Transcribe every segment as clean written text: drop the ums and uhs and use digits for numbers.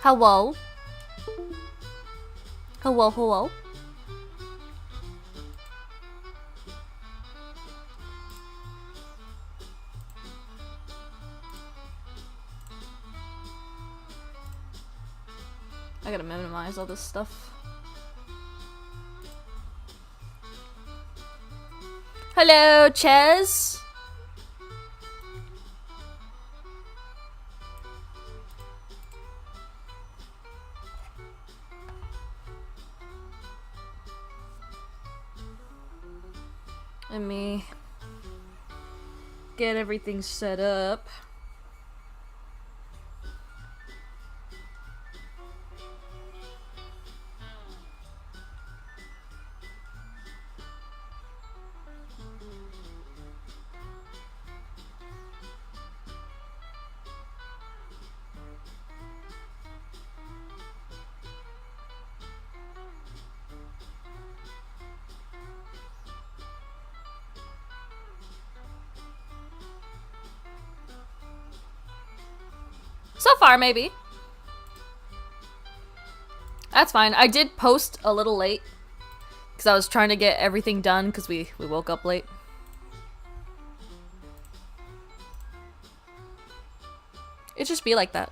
Hello? Hello, hello? I gotta minimize all this stuff. Hello, Ches. Let me get everything set up. So far, maybe. That's fine. I did post a little late because I was trying to get everything done because we woke up late. It just be like that.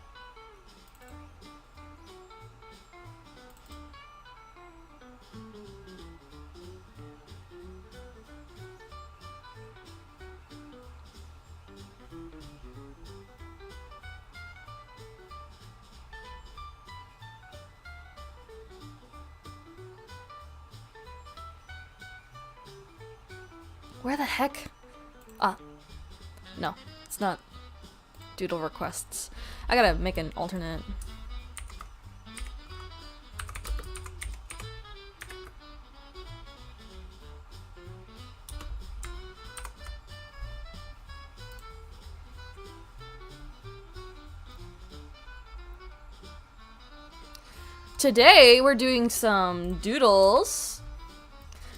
Where the heck? No, it's not doodle requests. I gotta make an alternate. Today, we're doing some doodles.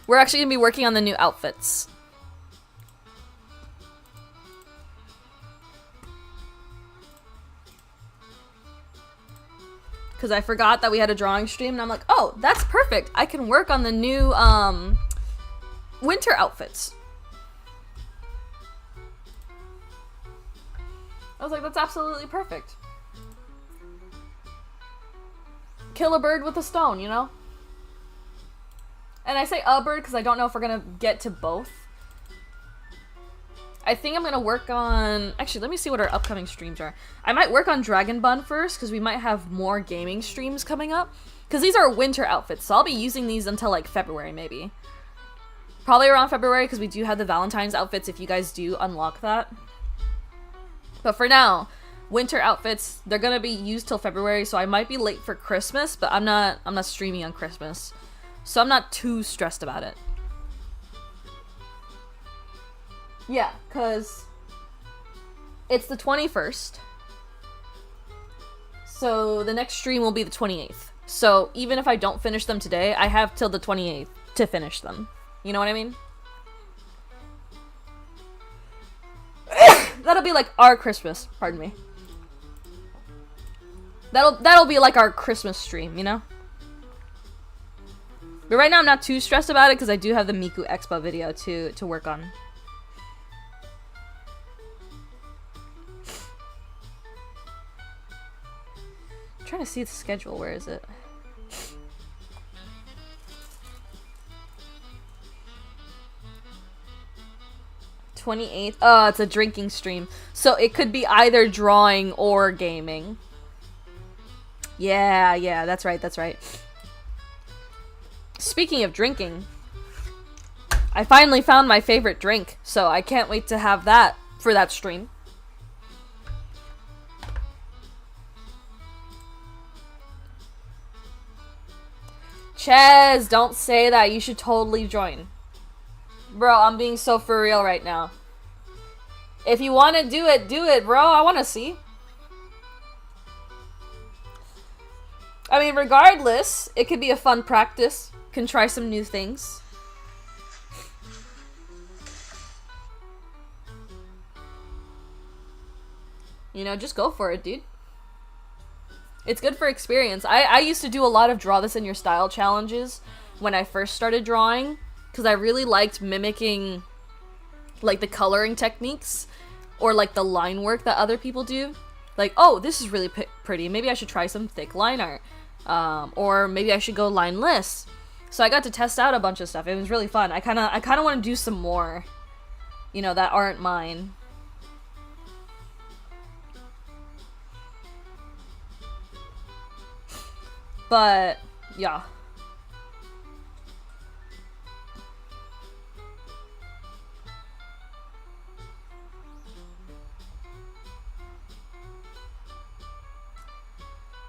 We're actually gonna be working on the new outfits. Because I forgot that we had a drawing stream, and I'm like, oh, that's perfect. I can work on the new winter outfits. I was like, that's absolutely perfect. Kill a bird with a stone, you know? And I say a bird because I don't know if we're gonna get to both. I think I'm gonna work on... Actually, let me see what our upcoming streams are. I might work on Dragon Bun first, because we might have more gaming streams coming up. Because these are winter outfits, so I'll be using these until, like, February, maybe. Probably around February, because we do have the Valentine's outfits if you guys do unlock that. But for now, winter outfits, they're gonna be used till February, so I might be late for Christmas, but I'm not streaming on Christmas. So I'm not too stressed about it. Yeah, because it's the 21st. So the next stream will be the 28th. So even if I don't finish them today, I have till the 28th to finish them. You know what I mean? That'll be like our Christmas, pardon me. That'll be like our Christmas stream, you know? But right now I'm not too stressed about it because I do have the Miku Expo video to work on. I'm trying to see the schedule. Where is it? '28th. Oh, it's a drinking stream. So it could be either drawing or gaming. Yeah, that's right, that's right. Speaking of drinking, I finally found my favorite drink, so I can't wait to have that for that stream. Ches, don't say that. You should totally join. Bro, I'm being so for real right now. If you want to do it, bro. I want to see. I mean, regardless, it could be a fun practice. Can try some new things. You know, just go for it, dude. It's good for experience. I used to do a lot of draw this in your style challenges when I first started drawing, because I really liked mimicking like the coloring techniques or like the line work that other people do. Like, oh, this is really pretty. Maybe I should try some thick line art. Or maybe I should go lineless. So I got to test out a bunch of stuff. It was really fun. I kind of want to do some more, you know, that aren't mine. But yeah.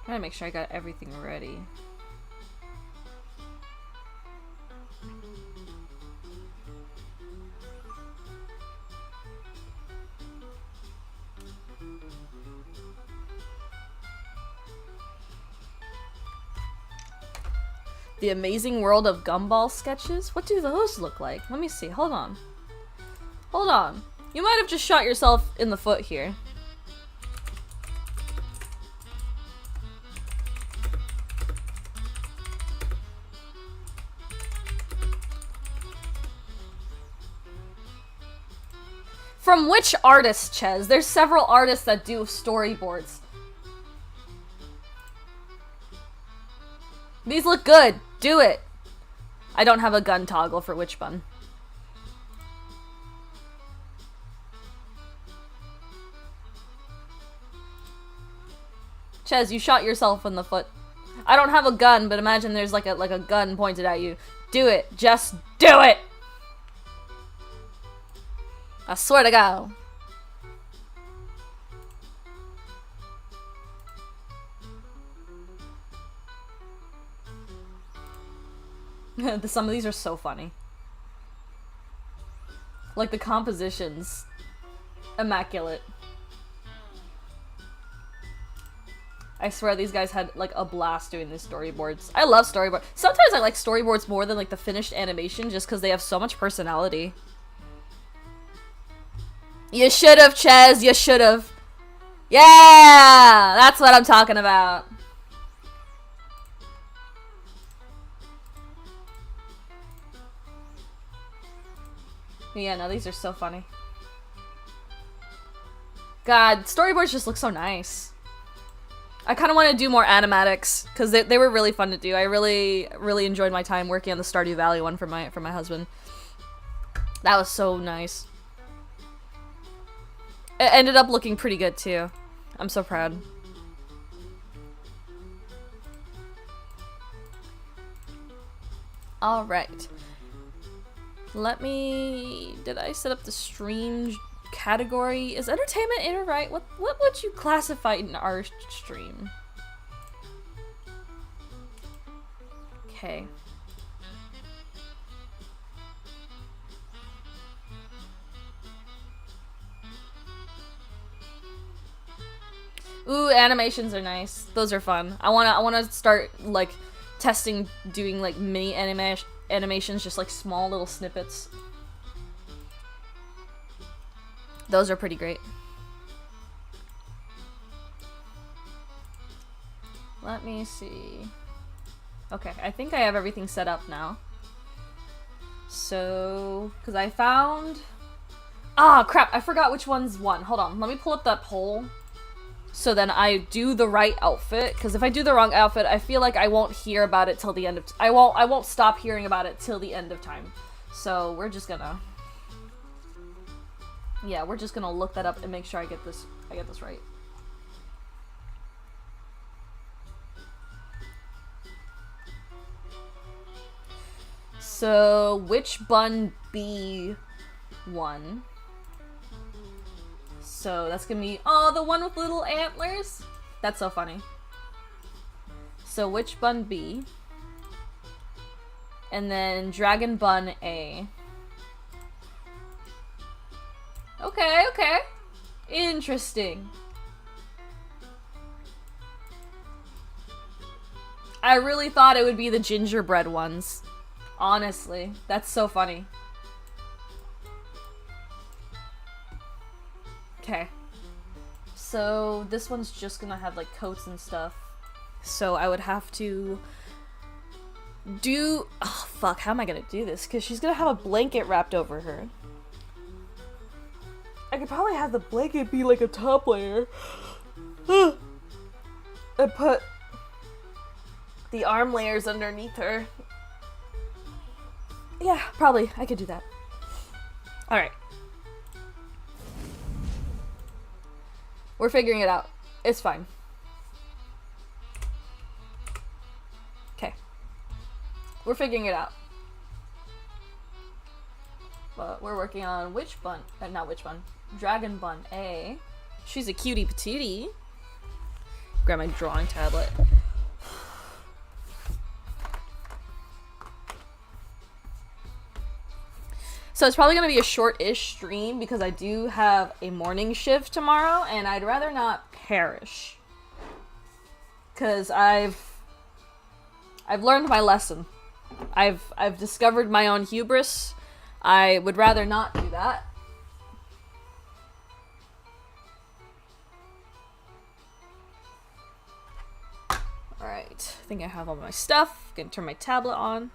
Trying to make sure I got everything ready. The Amazing World of Gumball Sketches? What do those look like? Let me see. Hold on. Hold on. You might have just shot yourself in the foot here. From which artist, Ches? There's several artists that do storyboards. These look good. Do it. I don't have a gun toggle for which bun. Ches, you shot yourself in the foot. I don't have a gun, but imagine there's like a gun pointed at you. Do it. Just do it. I swear to God. Some of these are so funny. Like the compositions. Immaculate. I swear these guys had like a blast doing these storyboards. I love storyboards. Sometimes I like storyboards more than like the finished animation just because they have so much personality. You should have, Ches. You should have. Yeah! That's what I'm talking about. Yeah, no, these are so funny. God, storyboards just look so nice. I kind of want to do more animatics because they were really fun to do. I really enjoyed my time working on the Stardew Valley one for my husband. That was so nice. It ended up looking pretty good too. I'm so proud. All right. Let me... Did I set up the stream category? Is entertainment in or right? What would you classify in our stream? Okay. Ooh, animations are nice. Those are fun. I wanna start like testing doing like mini animations, just like small little snippets. Those are pretty great. Let me see. Okay, I think I have everything set up now. So, because I found... Ah, crap, I forgot which one's one. Hold on, let me pull up that poll. So then I do the right outfit, because if I do the wrong outfit, I feel like I won't hear about it till the end of... I won't stop hearing about it till the end of time. So we're just gonna... Yeah, we're just gonna look that up and make sure I get this right. So, which bun B1? So that's gonna be, oh, the one with little antlers? That's so funny. So which bun B? And then Dragon Bun A. Okay, okay. Interesting. I really thought it would be the gingerbread ones. Honestly, that's so funny. Okay. So this one's just gonna have like coats and stuff. So I would have to do... Oh, fuck, how am I gonna do this? Because she's gonna have a blanket wrapped over her. I could probably have the blanket be like a top layer. And put the arm layers underneath her. Yeah, probably. I could do that. Alright. We're figuring it out. It's fine. Okay. We're figuring it out. But we're working on which bun? Not which bun. Dragon Bun A. She's a cutie patootie. Grab my drawing tablet. So it's probably going to be a short-ish stream because I do have a morning shift tomorrow and I'd rather not perish. Because I've learned my lesson. I've discovered my own hubris. I would rather not do that. Alright, I think I have all my stuff. Gonna turn my tablet on.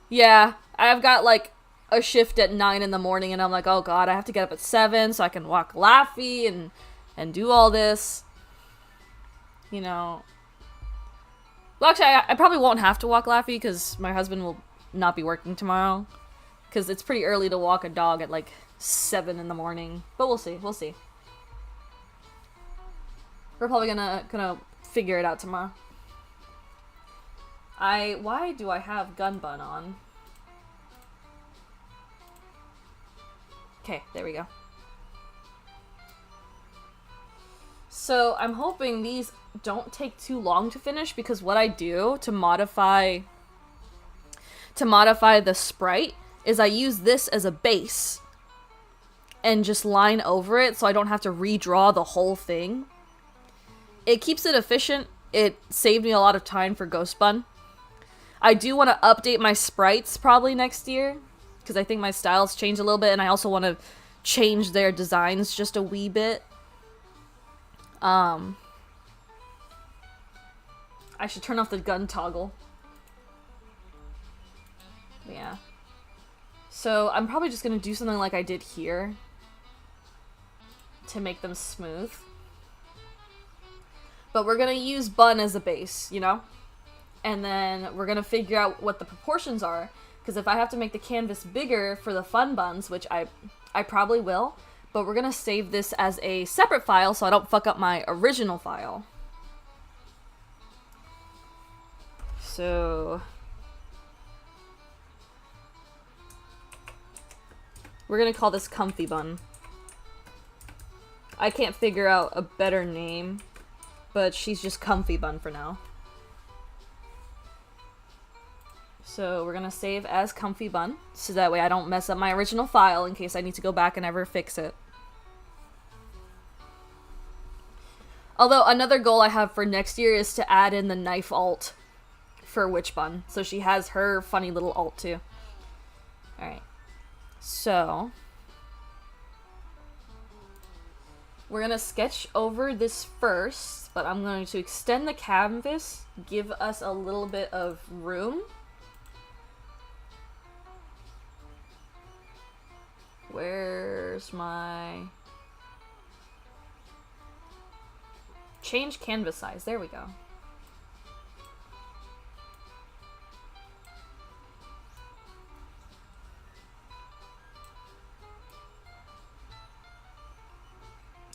Yeah, I've got like a shift at 9 in the morning and I'm like, oh god, I have to get up at 7 so I can walk Laffy and do all this. You know. Well, actually, I probably won't have to walk Laffy because my husband will not be working tomorrow. Because it's pretty early to walk a dog at like 7 in the morning. But we'll see, we'll see. We're probably gonna figure it out tomorrow. Why do I have Gun Bun on? Okay, there we go. So I'm hoping these don't take too long to finish because what I do to modify the sprite is I use this as a base and just line over it so I don't have to redraw the whole thing. It keeps it efficient. It saved me a lot of time for Ghost Bun. I do want to update my sprites probably next year because I think my styles changed a little bit and I also want to change their designs just a wee bit. I should turn off the gun toggle. Yeah. So I'm probably just gonna do something like I did here to make them smooth. But we're gonna use Bun as a base, you know? And then we're gonna figure out what the proportions are. Because if I have to make the canvas bigger for the fun buns, which I probably will, but we're gonna save this as a separate file so I don't fuck up my original file. So we're gonna call this Comfy Bun. I can't figure out a better name, but she's just Comfy Bun for now. So we're gonna save as Comfy Bun, so that way I don't mess up my original file in case I need to go back and ever fix it. Although another goal I have for next year is to add in the knife alt for Witch Bun, so she has her funny little alt too. Alright, so we're gonna sketch over this first, but I'm going to extend the canvas, give us a little bit of room. Where's my... Change canvas size. There we go.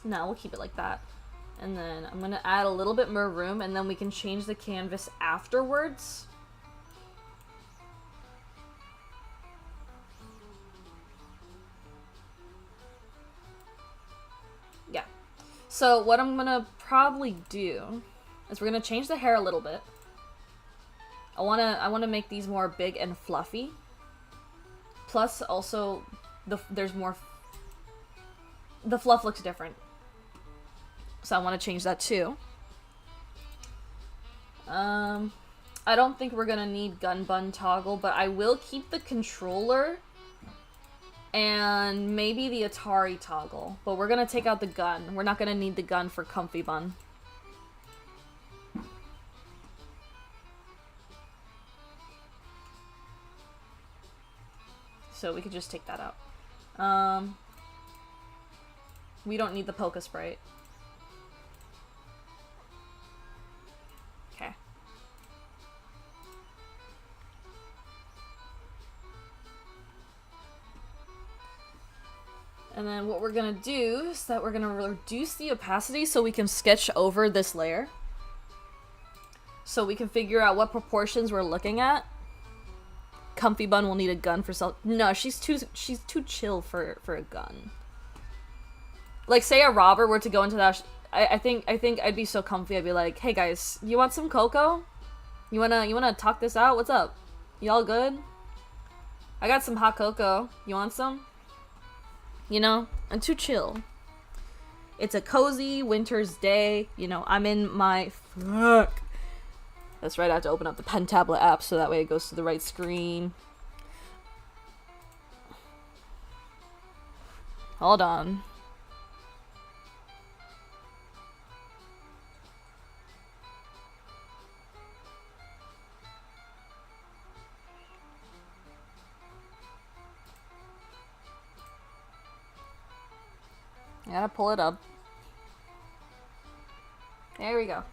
No, we'll keep it like that. And then I'm gonna add a little bit more room and then we can change the canvas afterwards. Yeah. So what I'm gonna probably do is we're gonna change the hair a little bit. I wanna make these more big and fluffy. Plus also there's more, the fluff looks different. So I want to change that too. I don't think we're gonna need Gun Bun toggle, but I will keep the controller and maybe the Atari toggle. But we're gonna take out the gun. We're not gonna need the gun for Comfy Bun. So we could just take that out. We don't need the Polka Sprite. Okay. And then what we're gonna do is that we're gonna reduce the opacity so we can sketch over this layer. So we can figure out what proportions we're looking at. Comfy Bun will need a gun for self. No, she's too chill for a gun. Like, say a robber were to go into that. I think I'd be so comfy. I'd be like, hey guys, you want some cocoa? You wanna talk this out? What's up? Y'all good? I got some hot cocoa. You want some? You know, I'm too chill. It's a cozy winter's day. You know, I'm in my fuck. That's right, I have to open up the pen tablet app so that way it goes to the right screen. Hold on. I gotta pull it up. There we go.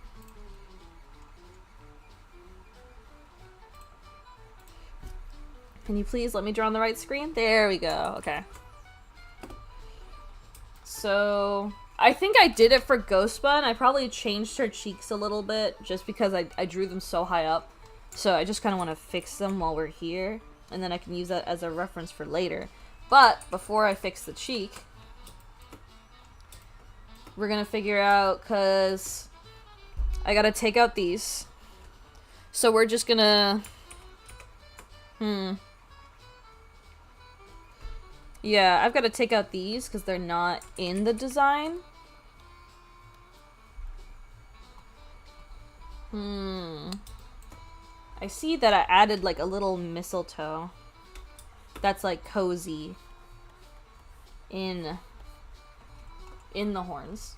Can you please let me draw on the right screen? There we go. Okay. So, I think I did it for Ghost Bun. I probably changed her cheeks a little bit just because I drew them so high up. So I just kind of want to fix them while we're here. And then I can use that as a reference for later. But, before I fix the cheek, we're going to figure out, because I got to take out these. So we're just going to... Yeah, I've got to take out these because they're not in the design. I see that I added like a little mistletoe that's like cozy in the horns.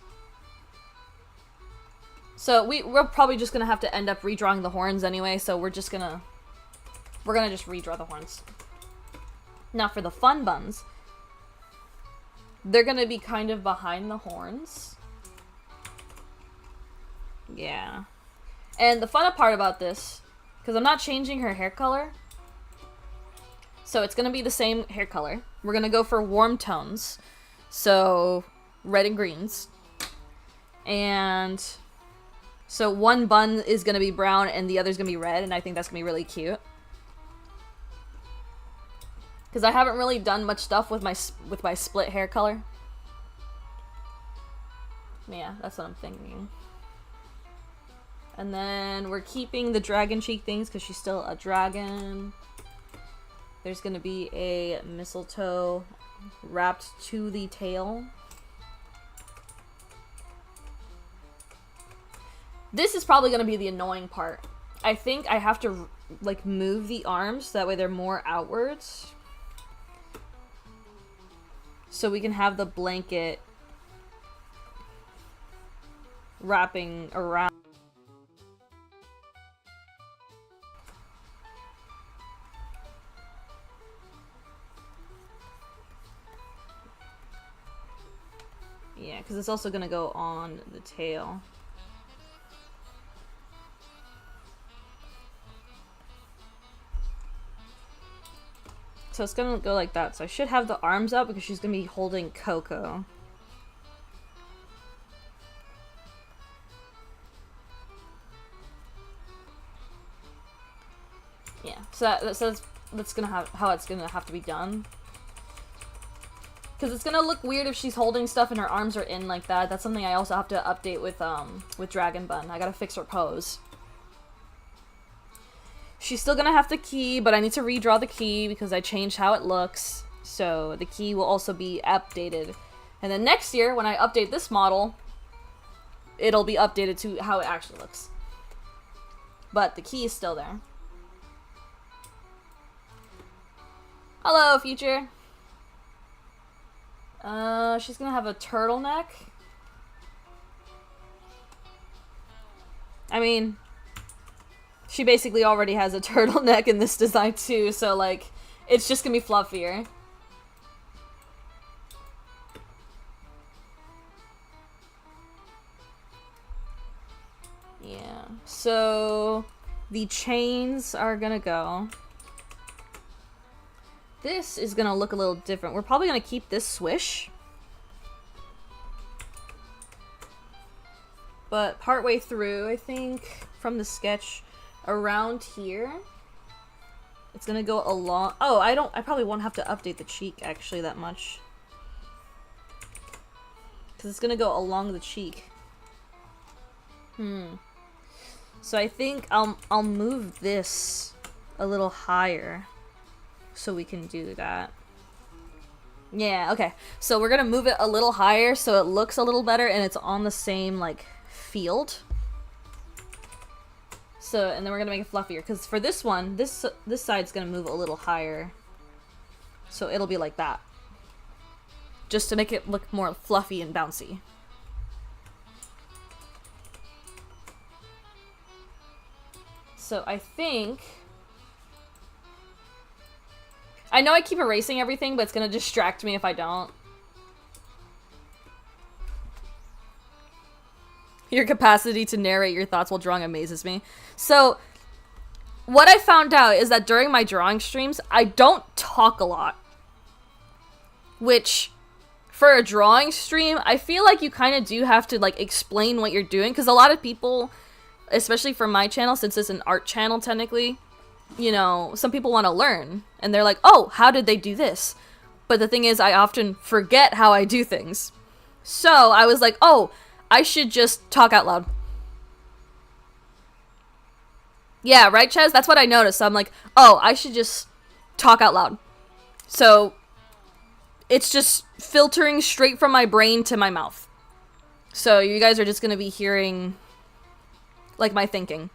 So we're probably just gonna have to end up redrawing the horns anyway, so we're gonna just redraw the horns. Now for the fun buns, they're gonna be kind of behind the horns. Yeah. And the fun part about this, because I'm not changing her hair color, so it's gonna be the same hair color. We're gonna go for warm tones, so red and greens. And so one bun is gonna be brown and the other's gonna be red, and I think that's gonna be really cute. Because I haven't really done much stuff with my split hair color. Yeah, that's what I'm thinking. And then we're keeping the dragon cheek things because she's still a dragon. There's going to be a mistletoe wrapped to the tail. This is probably going to be the annoying part. I think I have to like move the arms so that way they're more outwards. So we can have the blanket wrapping around. Yeah, because it's also going to go on the tail. So it's gonna go like that. So I should have the arms up because she's gonna be holding Coco. Yeah, so that's gonna have how it's gonna have to be done. Because it's gonna look weird if she's holding stuff and her arms are in like that. That's something I also have to update with Dragon Bun. I gotta fix her pose. She's still gonna have the key, but I need to redraw the key because I changed how it looks. So the key will also be updated. And then next year, when I update this model, it'll be updated to how it actually looks. But the key is still there. Hello, future. She's gonna have a turtleneck. I mean, she basically already has a turtleneck in this design too, so like, It's just gonna be fluffier. Yeah, so the chains are gonna go. This is gonna look a little different. We're probably gonna keep this swish. But partway through, I think, from the sketch, around here, it's gonna go along. Oh, I probably won't have to update the cheek actually that much. Because it's gonna go along the cheek. So I think I'll move this a little higher so we can do that. Yeah, okay. So we're gonna move it a little higher so it looks a little better and it's on the same like field. So, and then we're gonna make it fluffier because for this one, this side's gonna move a little higher. So it'll be like that. Just to make it look more fluffy and bouncy. So I think... I know I keep erasing everything, but it's gonna distract me if I don't. Your capacity to narrate your thoughts while drawing amazes me. So, what I found out is that during my drawing streams, I don't talk a lot. Which, for a drawing stream, I feel like you kind of do have to, like, explain what you're doing. Because a lot of people, especially for my channel, since it's an art channel technically, you know, some people want to learn. And they're like, oh, how did they do this? But the thing is, I often forget how I do things. So, I was like, oh, I should just talk out loud. Yeah, right, Ches? That's what I noticed. So I'm like, oh, I should just talk out loud. So, it's just filtering straight from my brain to my mouth. So, you guys are just going to be hearing, like, my thinking.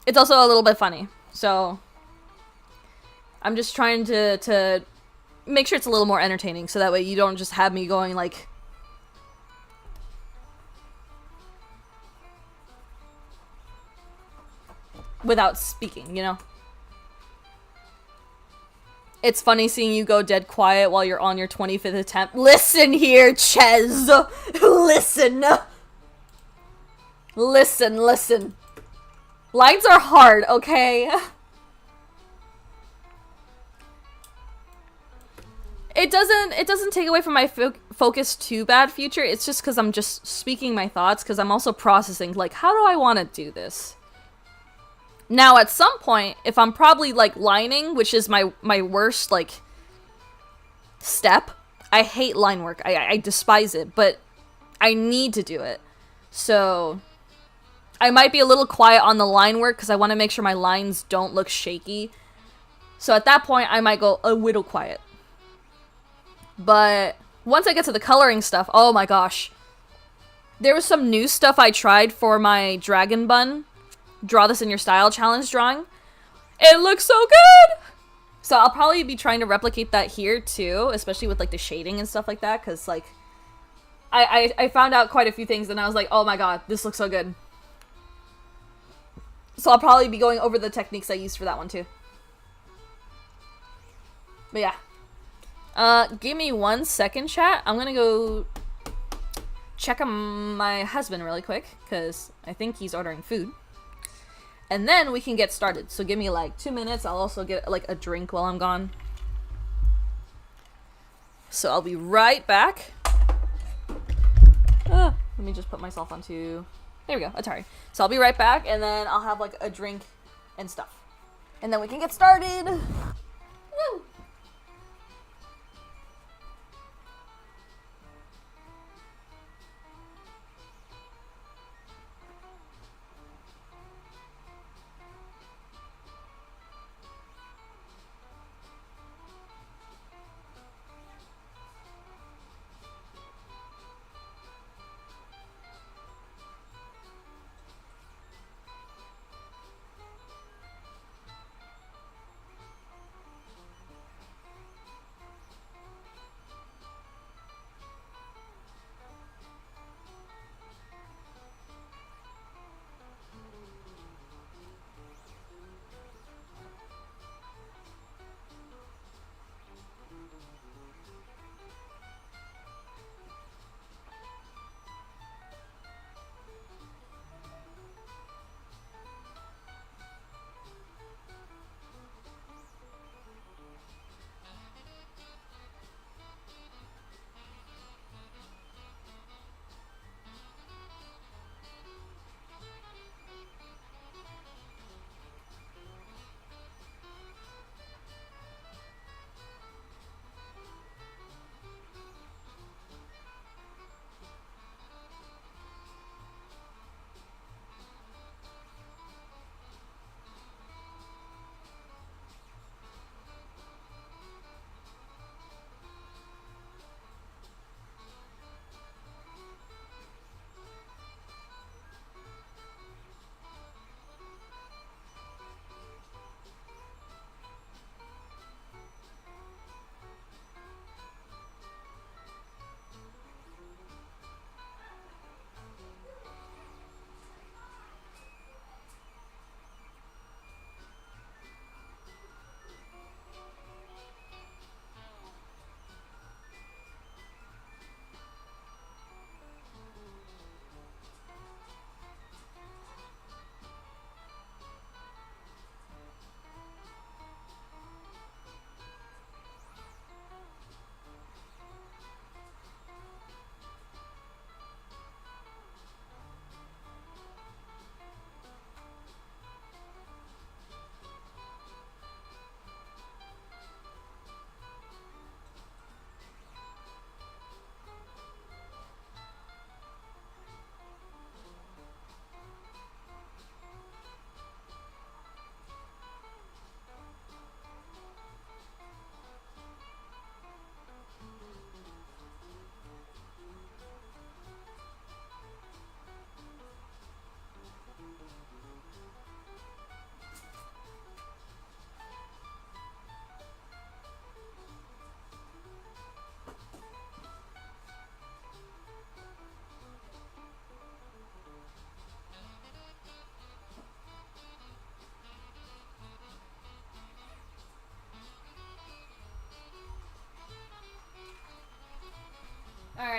It's also a little bit funny. So, I'm just trying to make sure it's a little more entertaining. So that way you don't just have me going, like... without speaking, you know? It's funny seeing you go dead quiet while you're on your 25th attempt. Listen here, Ches! Listen! Listen, listen. Lines are hard, okay? It doesn't take away from my focus too bad, Future. It's just because I'm just speaking my thoughts, because I'm also processing, like, how do I want to do this? Now, at some point, if I'm probably, like, lining, which is my worst, like, step, I hate line work. I despise it, but I need to do it. So, I might be a little quiet on the line work, because I want to make sure my lines don't look shaky. So, at that point, I might go a little quiet. But, once I get to the coloring stuff, oh my gosh. There was some new stuff I tried for my dragon bun. Draw this in your style challenge drawing. It looks so good! So I'll probably be trying to replicate that here too, especially with like the shading and stuff like that, because like I found out quite a few things and I was like, oh my god, this looks so good. So I'll probably be going over the techniques I used for that one too. But yeah. Give me 1 second, chat. I'm gonna go check on my husband really quick, because I think he's ordering food. And then we can get started. So give me like 2 minutes. I'll also get like a drink while I'm gone. So I'll be right back. Let me just put myself onto... There we go, Atari. So I'll be right back and then I'll have like a drink and stuff. And then we can get started. Woo!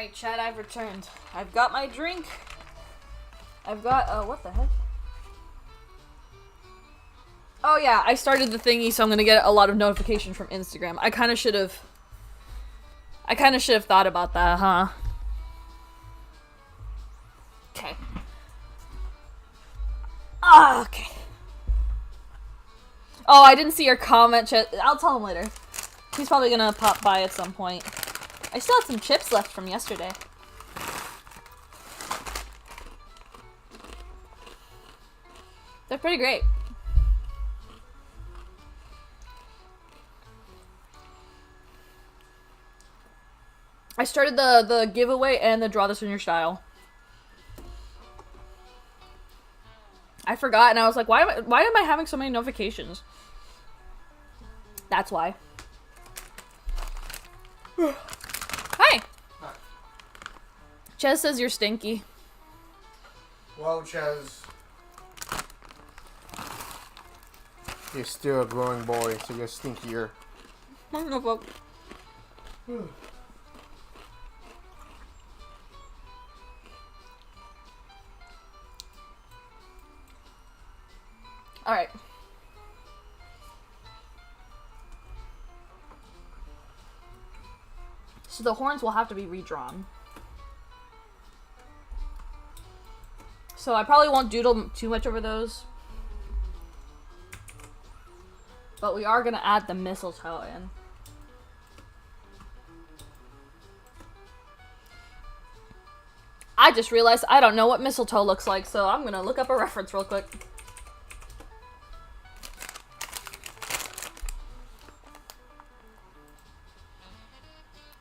Alright, Chad, I've returned. I've got my drink. I've got, what the heck? Oh yeah, I started the thingy, so I'm gonna get a lot of notifications from Instagram. I kinda should've thought about that, huh? Okay. Okay. Oh, I didn't see your comment, Chad. I'll tell him later. He's probably gonna pop by at some point. I still have some chips left from yesterday. They're pretty great. I started the giveaway and the draw this in your style. I forgot and I was like, why am I having so many notifications? That's why. Hi. Hi. Ches says you're stinky. Well, Ches, you're still a growing boy, so you're stinkier. I don't know if Alright. So the horns will have to be redrawn. So I probably won't doodle too much over those. But we are gonna add the mistletoe in. I just realized I don't know what mistletoe looks like, so I'm gonna look up a reference real quick.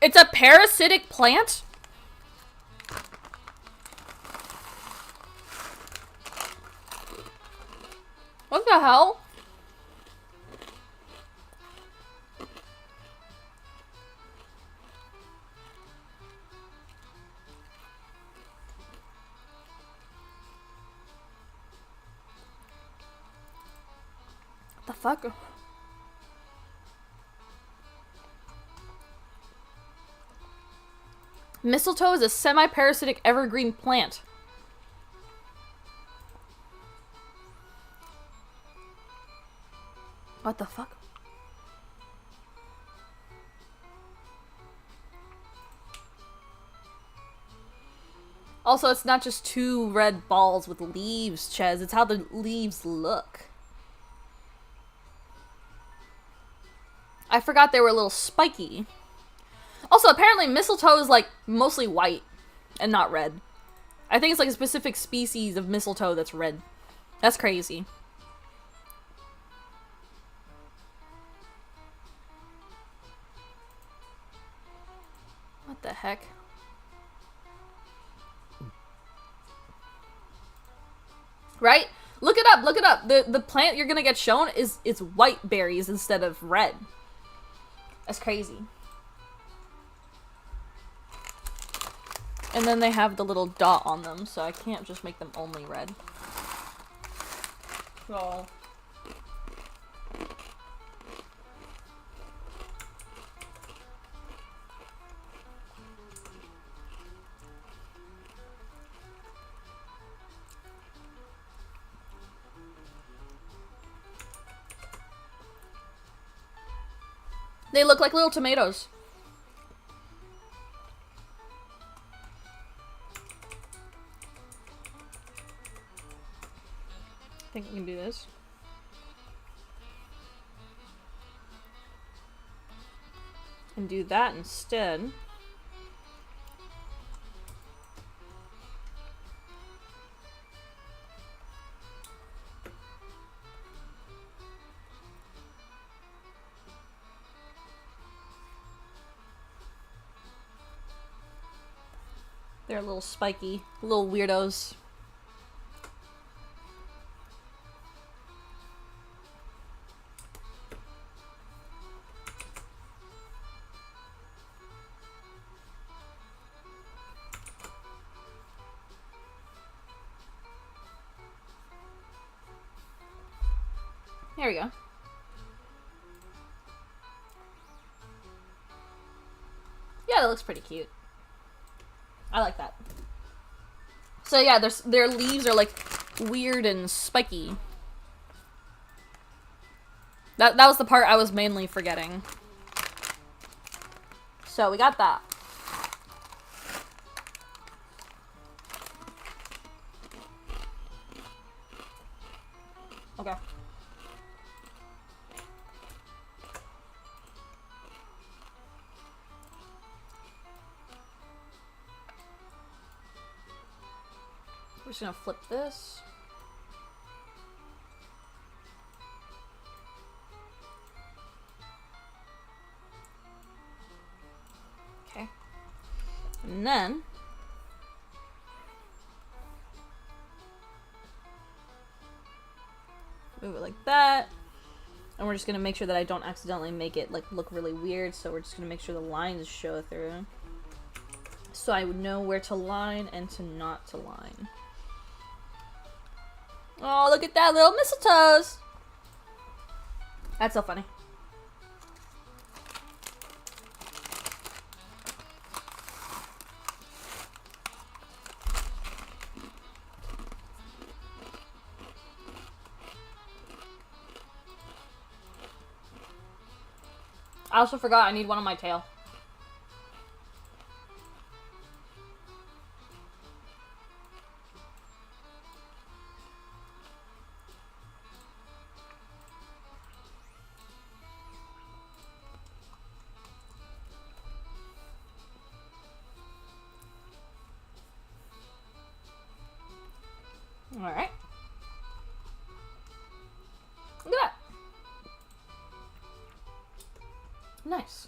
It's a parasitic plant? What the hell? What the fuck? Mistletoe is a semi-parasitic evergreen plant. What the fuck? Also, it's not just two red balls with leaves, Ches. It's how the leaves look. I forgot they were a little spiky. Also, apparently mistletoe is, like, mostly white and not red. I think it's, like, a specific species of mistletoe that's red. That's crazy. What the heck? Right? Look it up, look it up. The plant you're gonna get shown is white berries instead of red. That's crazy. And then they have the little dot on them, so I can't just make them only red. So... they look like little tomatoes. I think we can do this. And do that instead. They're a little spiky, little weirdos. There we go. Yeah, that looks pretty cute. I like that. So yeah, their leaves are like weird and spiky. That was the part I was mainly forgetting. So we got that. Okay. We're just gonna flip this. Okay. And then move it like that. And we're just gonna make sure that I don't accidentally make it like look really weird, so we're just gonna make sure the lines show through. So I would know where to line and to not to line. Oh, look at that little mistletoes! That's so funny. I also forgot I need one on my tail. Alright. Look at that. Nice.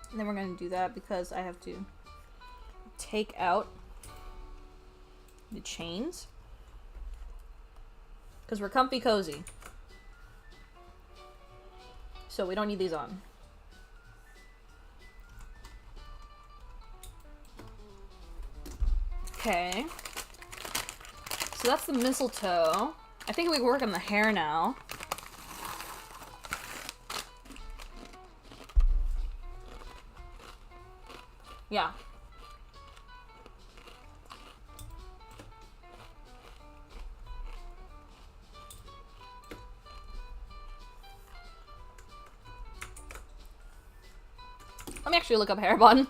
And then we're going to do that because I have to take out the chains. Because we're comfy cozy. So we don't need these on. Okay. So that's the mistletoe. I think we can work on the hair now. Yeah. Let me actually look up hair bun.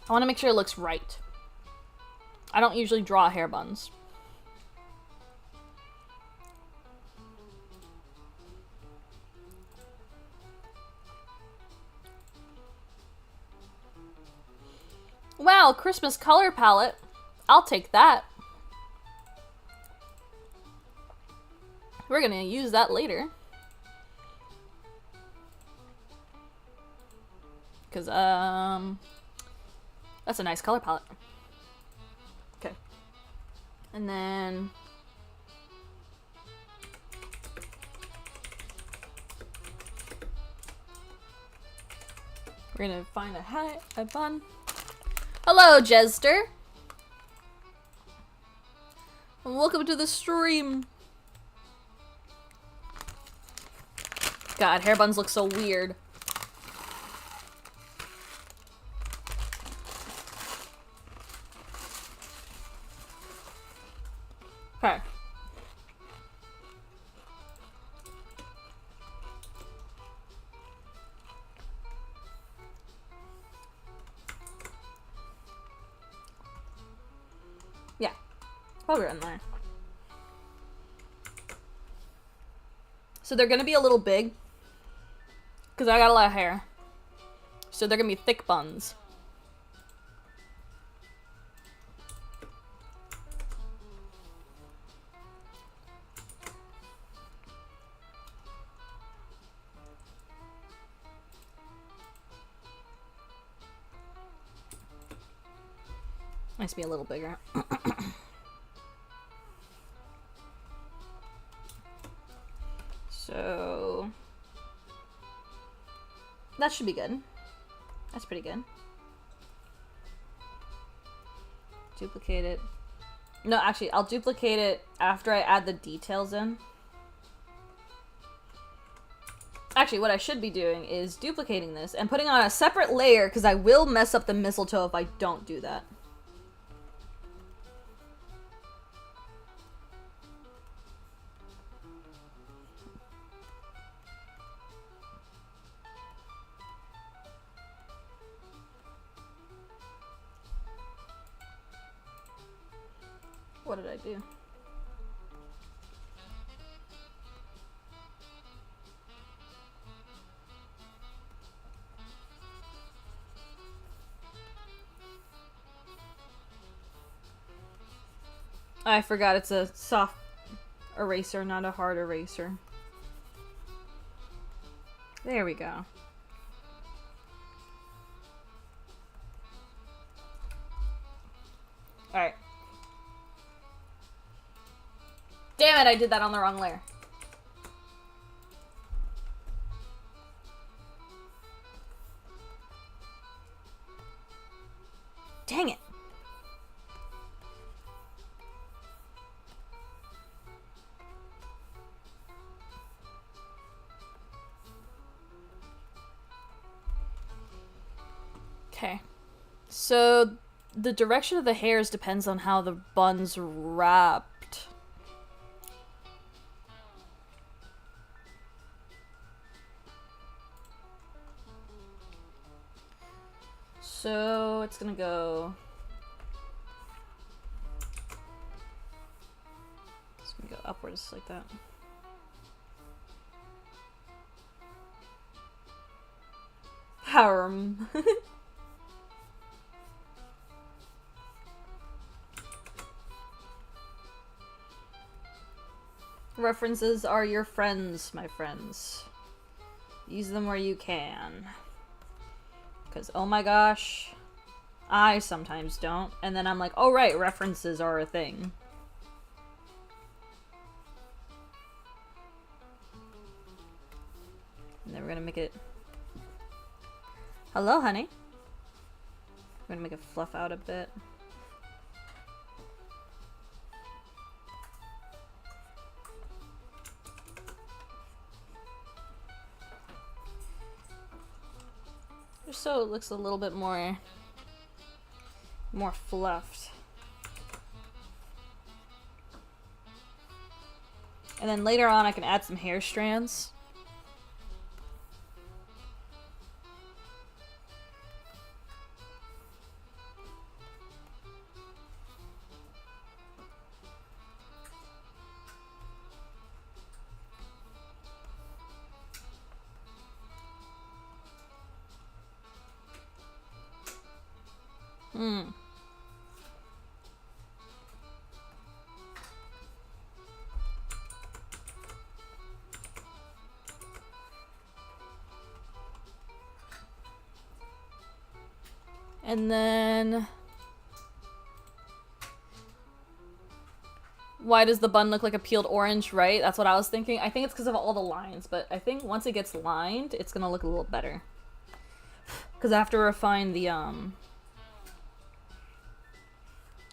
I want to make sure it looks right. I don't usually draw hair buns. Wow, Christmas color palette. I'll take that. We're gonna use that later. Because, that's a nice color palette. Okay. And then... we're gonna find a bun. Hello, Jester. And welcome to the stream. God, hair buns look so weird. Okay. Yeah. Probably in there. So they're gonna be a little big. Because I got a lot of hair. So they're gonna be thick buns. Nice to be a little bigger. So that should be good. That's pretty good. Duplicate it. No, actually, I'll duplicate it after I add the details in. Actually, what I should be doing is duplicating this and putting on a separate layer, because I will mess up the mistletoe if I don't do that. What did I do? I forgot it's a soft eraser, not a hard eraser. There we go. Alright. Damn it, I did that on the wrong layer. Dang it. Okay. So the direction of the hairs depends on how the bun's wrapped. So it's gonna go... It's gonna go upwards like that. Harem. References are your friends, my friends. Use them where you can. Because, oh my gosh, I sometimes don't. And then I'm like, oh right, references are a thing. And then we're gonna make it... Hello, honey. We're gonna make it fluff out a bit. Just so it looks a little bit more fluffed. And then later on I can add some hair strands. And then... Why does the bun look like a peeled orange, right? That's what I was thinking. I think it's because of all the lines, but I think once it gets lined, it's gonna look a little better. Because I have to refine the,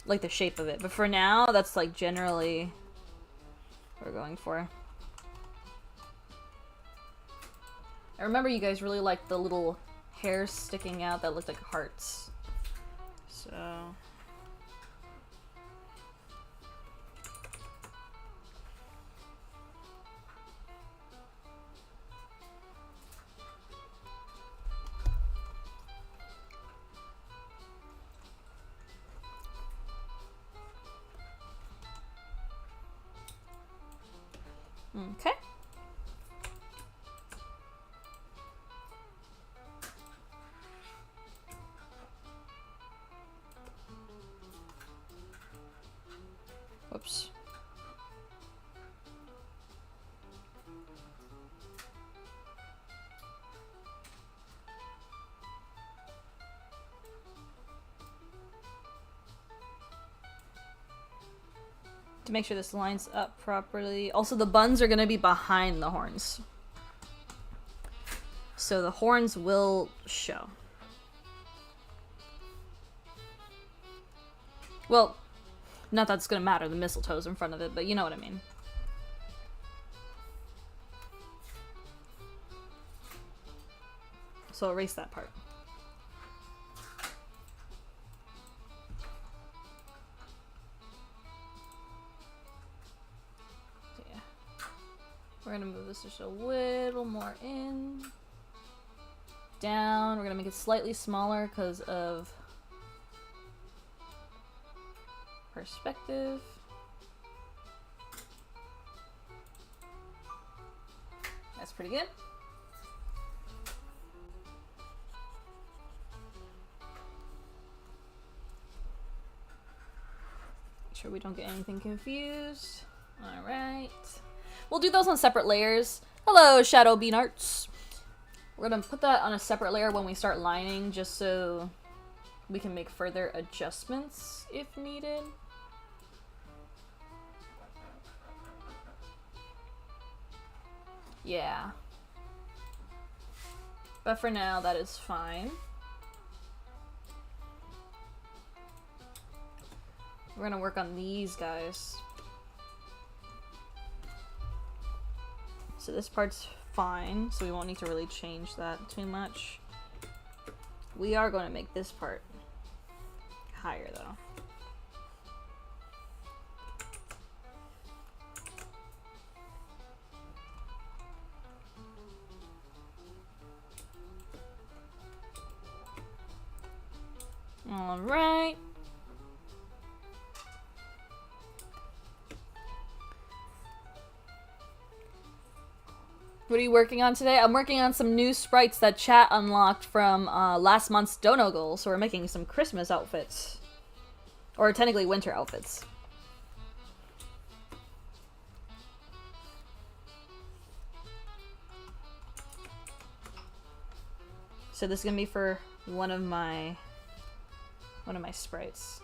like the shape of it. But for now, that's like generally what we're going for. I remember you guys really liked the little hairs sticking out that looked like hearts. So... Okay. Whoops. To make sure this lines up properly. Also, the buns are going to be behind the horns. So the horns will show. Well, not that it's going to matter, the mistletoe's in front of it, but you know what I mean. So erase that part. So yeah. We're gonna move this just a little more in. Down. We're gonna make it slightly smaller because of perspective. That's pretty good. Make sure we don't get anything confused. Alright. We'll do those on separate layers. Hello, Shadow Bean Arts. We're gonna put that on a separate layer when we start lining, just so we can make further adjustments if needed. Yeah. But for now, that is fine. We're gonna work on these guys. So this part's fine, so we won't need to really change that too much. We are going to make this part higher though. All right. What are you working on today? I'm working on some new sprites that chat unlocked from last month's dono goal, so we're making some Christmas outfits. Or technically winter outfits. So this is gonna be for one of my sprites.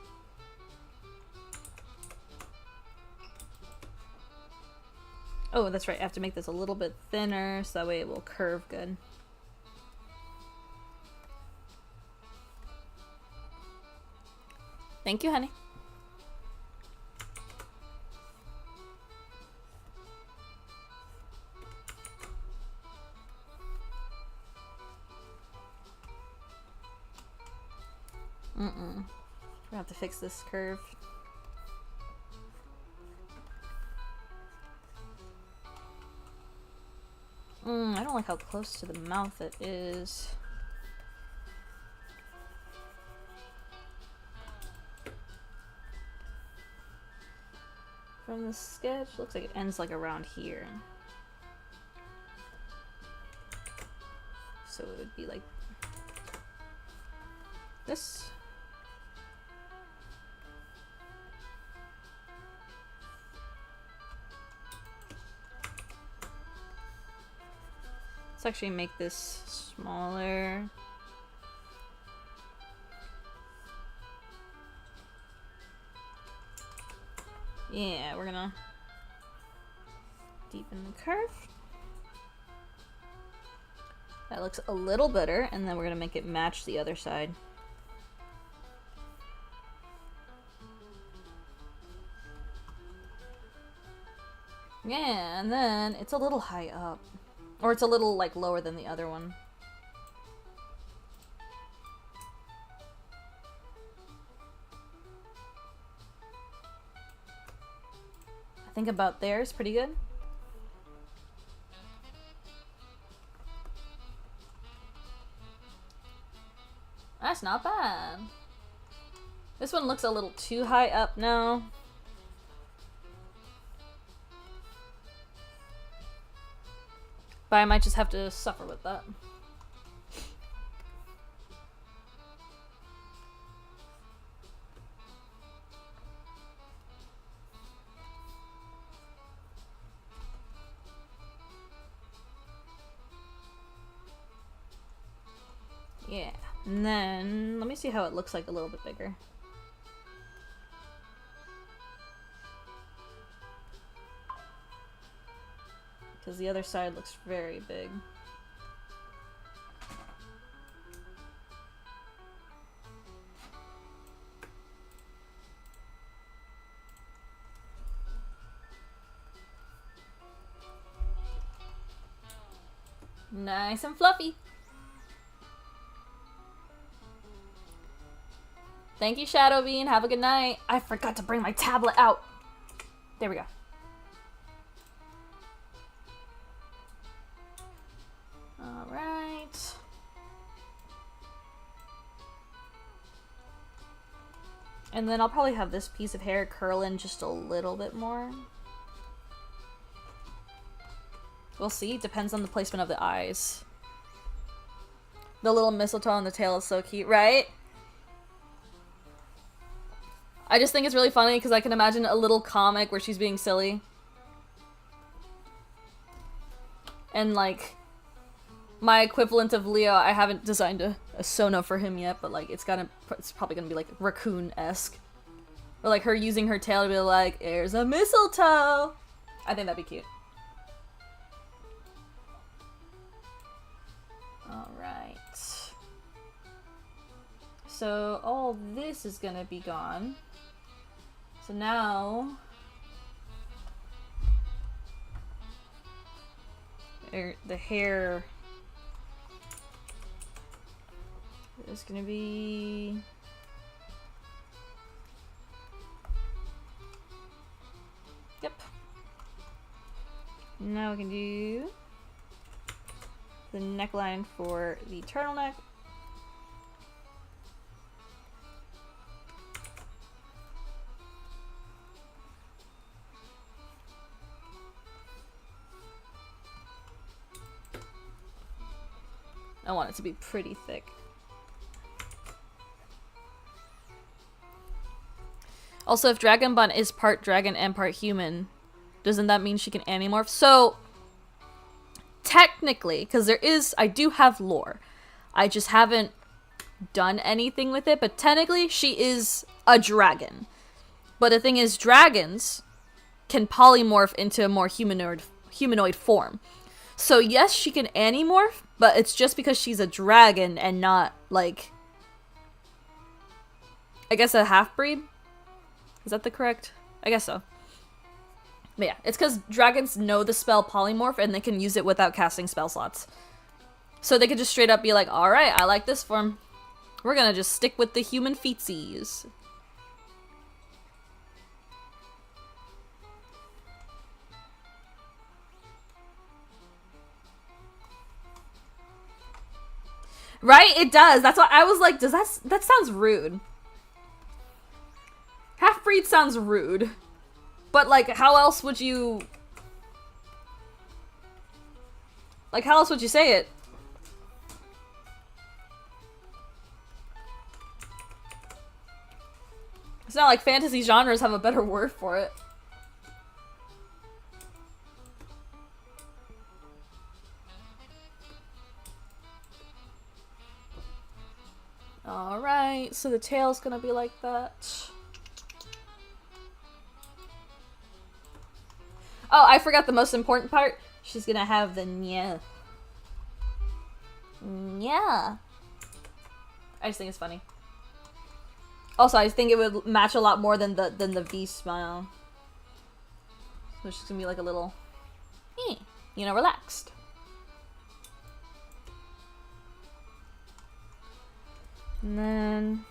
Oh, that's right. I have to make this a little bit thinner so that way it will curve good. Thank you, honey. We have to fix this curve. I don't like how close to the mouth it is. From the sketch, looks like it ends like around here. So it would be like this. Let's actually make this smaller. Yeah, we're gonna deepen the curve. That looks a little better, and then we're gonna make it match the other side. Yeah, and then it's a little high up. Or it's a little, like, lower than the other one. I think about there is pretty good. That's not bad. This one looks a little too high up now. But I might just have to suffer with that. Yeah, and then let me see how it looks like a little bit bigger. Because the other side looks very big. Nice and fluffy. Thank you, Shadow Bean. Have a good night. I forgot to bring my tablet out. There we go. Alright. And then I'll probably have this piece of hair curl in just a little bit more. We'll see. Depends on the placement of the eyes. The little mistletoe on the tail is so cute, right? I just think it's really funny because I can imagine a little comic where she's being silly. And like, my equivalent of Leo, I haven't designed a Sono for him yet, but like it's probably gonna be like raccoon-esque. Or like her using her tail to be like, here's a mistletoe! I think that'd be cute. Alright. So all this is gonna be gone. So now the hair is gonna be yep. Now we can do the neckline for the turtleneck. I want it to be pretty thick. Also, if Dragon Bun is part dragon and part human, doesn't that mean she can animorph? So, technically, because I do have lore. I just haven't done anything with it, but technically she is a dragon. But the thing is, dragons can polymorph into a more humanoid form. So yes, she can animorph, but it's just because she's a dragon and not, like, I guess a half-breed? Is that the correct? I guess so. But yeah, it's because dragons know the spell polymorph and they can use it without casting spell slots. So they could just straight up be like, alright, I like this form. We're gonna just stick with the human feetsies. Right? It does. That's why I was like, that sounds rude. Half-breed sounds rude. But like, how else would you... Like, how else would you say it? It's not like fantasy genres have a better word for it. Alright, so the tail's gonna be like that. Oh, I forgot the most important part. She's gonna have the nya. Nya. I just think it's funny. Also, I think it would match a lot more than the V smile. So she's gonna be like a little, you know, relaxed. And then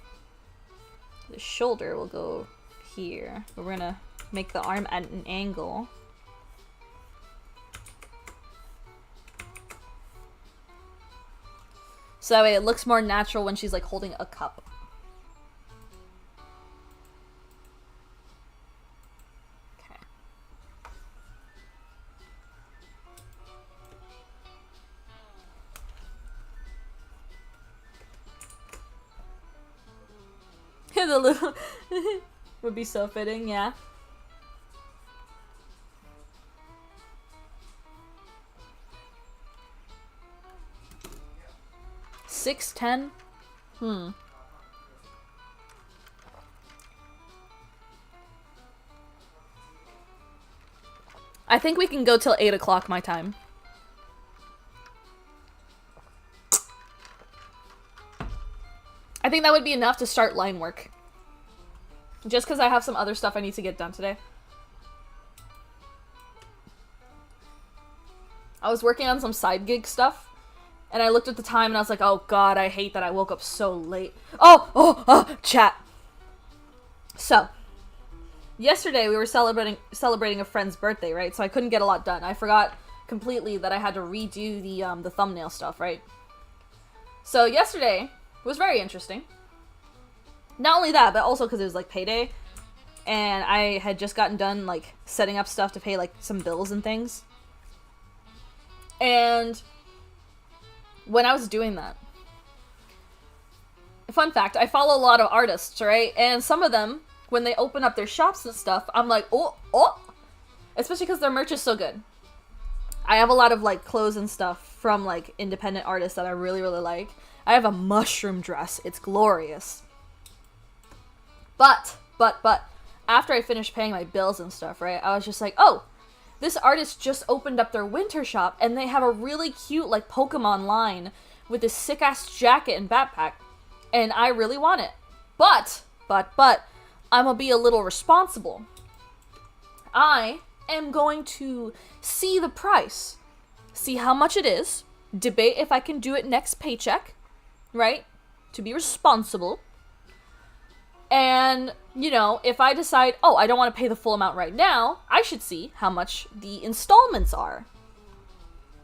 the shoulder will go here. But we're gonna make the arm at an angle. So that way it looks more natural when she's like holding a cup. Okay. The little would be so fitting, yeah. $6.10? I think we can go till 8 o'clock my time. I think that would be enough to start line work. Just because I have some other stuff I need to get done today. I was working on some side gig stuff. And I looked at the time and I was like, oh god, I hate that I woke up so late. Oh, chat. So, yesterday we were celebrating a friend's birthday, right? So I couldn't get a lot done. I forgot completely that I had to redo the thumbnail stuff, right? So yesterday was very interesting. Not only that, but also because it was like payday, and I had just gotten done like setting up stuff to pay like some bills and things. And when I was doing that, fun fact, I follow a lot of artists, right? And some of them, when they open up their shops and stuff, I'm like, oh, especially because their merch is so good. I have a lot of like clothes and stuff from like independent artists that I really, really like. I have a mushroom dress. It's glorious. But, after I finished paying my bills and stuff, right, I was just like, oh, this artist just opened up their winter shop and they have a really cute like Pokemon line with this sick-ass jacket and backpack. And I really want it. But, I'm gonna be a little responsible. I am going to see the price, see how much it is, debate if I can do it next paycheck, right? To be responsible. And, you know, if I decide, oh, I don't want to pay the full amount right now, I should see how much the installments are.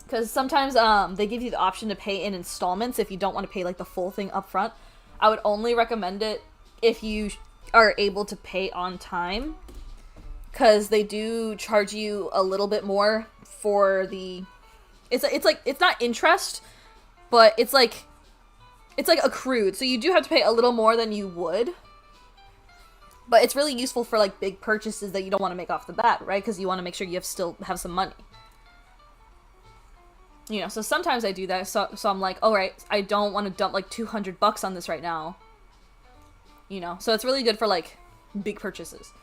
Because sometimes they give you the option to pay in installments if you don't want to pay like the full thing up front. I would only recommend it if you are able to pay on time, because they do charge you a little bit more for the it's like it's not interest, but it's like accrued, so you do have to pay a little more than you would, but it's really useful for like big purchases that you don't want to make off the bat, right? Because you want to make sure you still have some money. You know, so sometimes I do that, so I'm like, alright, I don't want to dump like $200 on this right now. You know, so it's really good for like big purchases.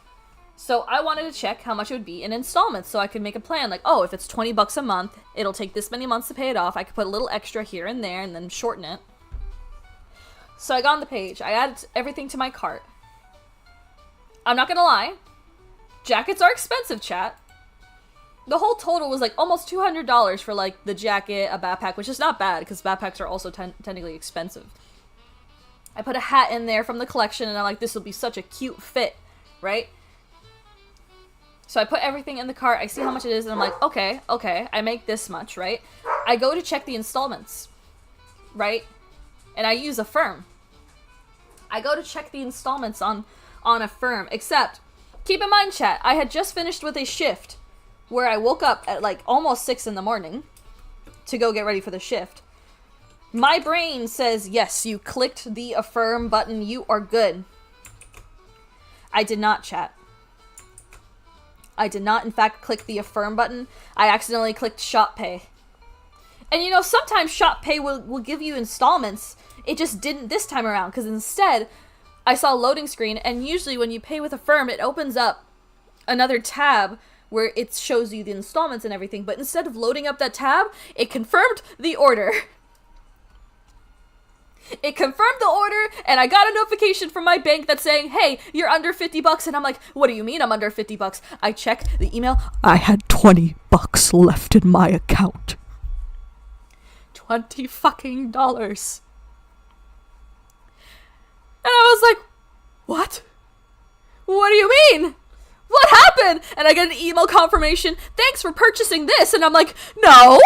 So I wanted to check how much it would be in installments so I could make a plan. Like, oh, if it's $20 a month, it'll take this many months to pay it off. I could put a little extra here and there and then shorten it. So I got on the page. I added everything to my cart. I'm not gonna lie. Jackets are expensive, chat. The whole total was like almost $200 for like the jacket, a backpack, which is not bad because backpacks are also technically expensive. I put a hat in there from the collection and I'm like, this will be such a cute fit, right? So I put everything in the cart, I see how much it is, and I'm like, okay, I make this much, right? I go to check the installments, right? And I use Affirm. I go to check the installments on Affirm, except, keep in mind, chat, I had just finished with a shift where I woke up at like almost 6 in the morning to go get ready for the shift. My brain says, yes, you clicked the Affirm button, you are good. I did not, chat. I did not, in fact, click the Affirm button. I accidentally clicked Shop Pay. And you know, sometimes Shop Pay will give you installments. It just didn't this time around, because instead, I saw a loading screen, and usually when you pay with Affirm, it opens up another tab where it shows you the installments and everything, but instead of loading up that tab, it confirmed the order. It confirmed the order, and I got a notification from my bank that's saying, hey, you're under $50, and I'm like, what do you mean I'm under $50? I check the email. I had $20 left in my account. $20 fucking dollars. And I was like, what? What do you mean? What happened? And I get an email confirmation, thanks for purchasing this, and I'm like, no!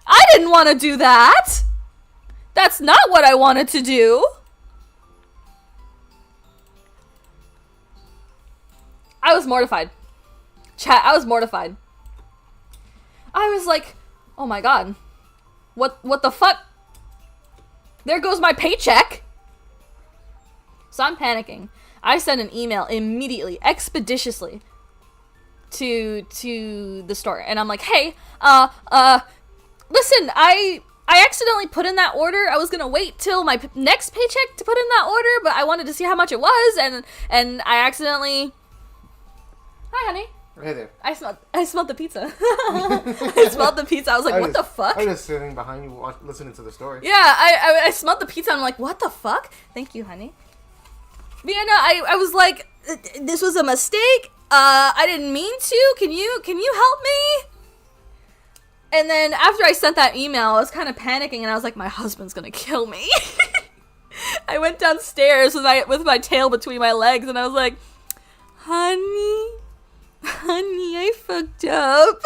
I didn't want to do that! That's not what I wanted to do! I was mortified. Chat, I was mortified. I was like, oh my god. What the fuck? There goes my paycheck! So I'm panicking. I sent an email immediately, expeditiously, to the store. And I'm like, hey, listen, I accidentally put in that order. I was gonna wait till my next paycheck to put in that order, but I wanted to see how much it was, and I accidentally... Hi, honey. Hey there. I smelled the pizza. I smelled the pizza. I was like, what the fuck? I was just sitting behind you listening to the story. Yeah, I smelled the pizza. I'm like, what the fuck? Thank you, honey. But yeah, no, I was like, this was a mistake. I didn't mean to. Can you help me? And then after I sent that email, I was kind of panicking, and I was like, my husband's gonna kill me. I went downstairs with my tail between my legs, and I was like, honey, I fucked up.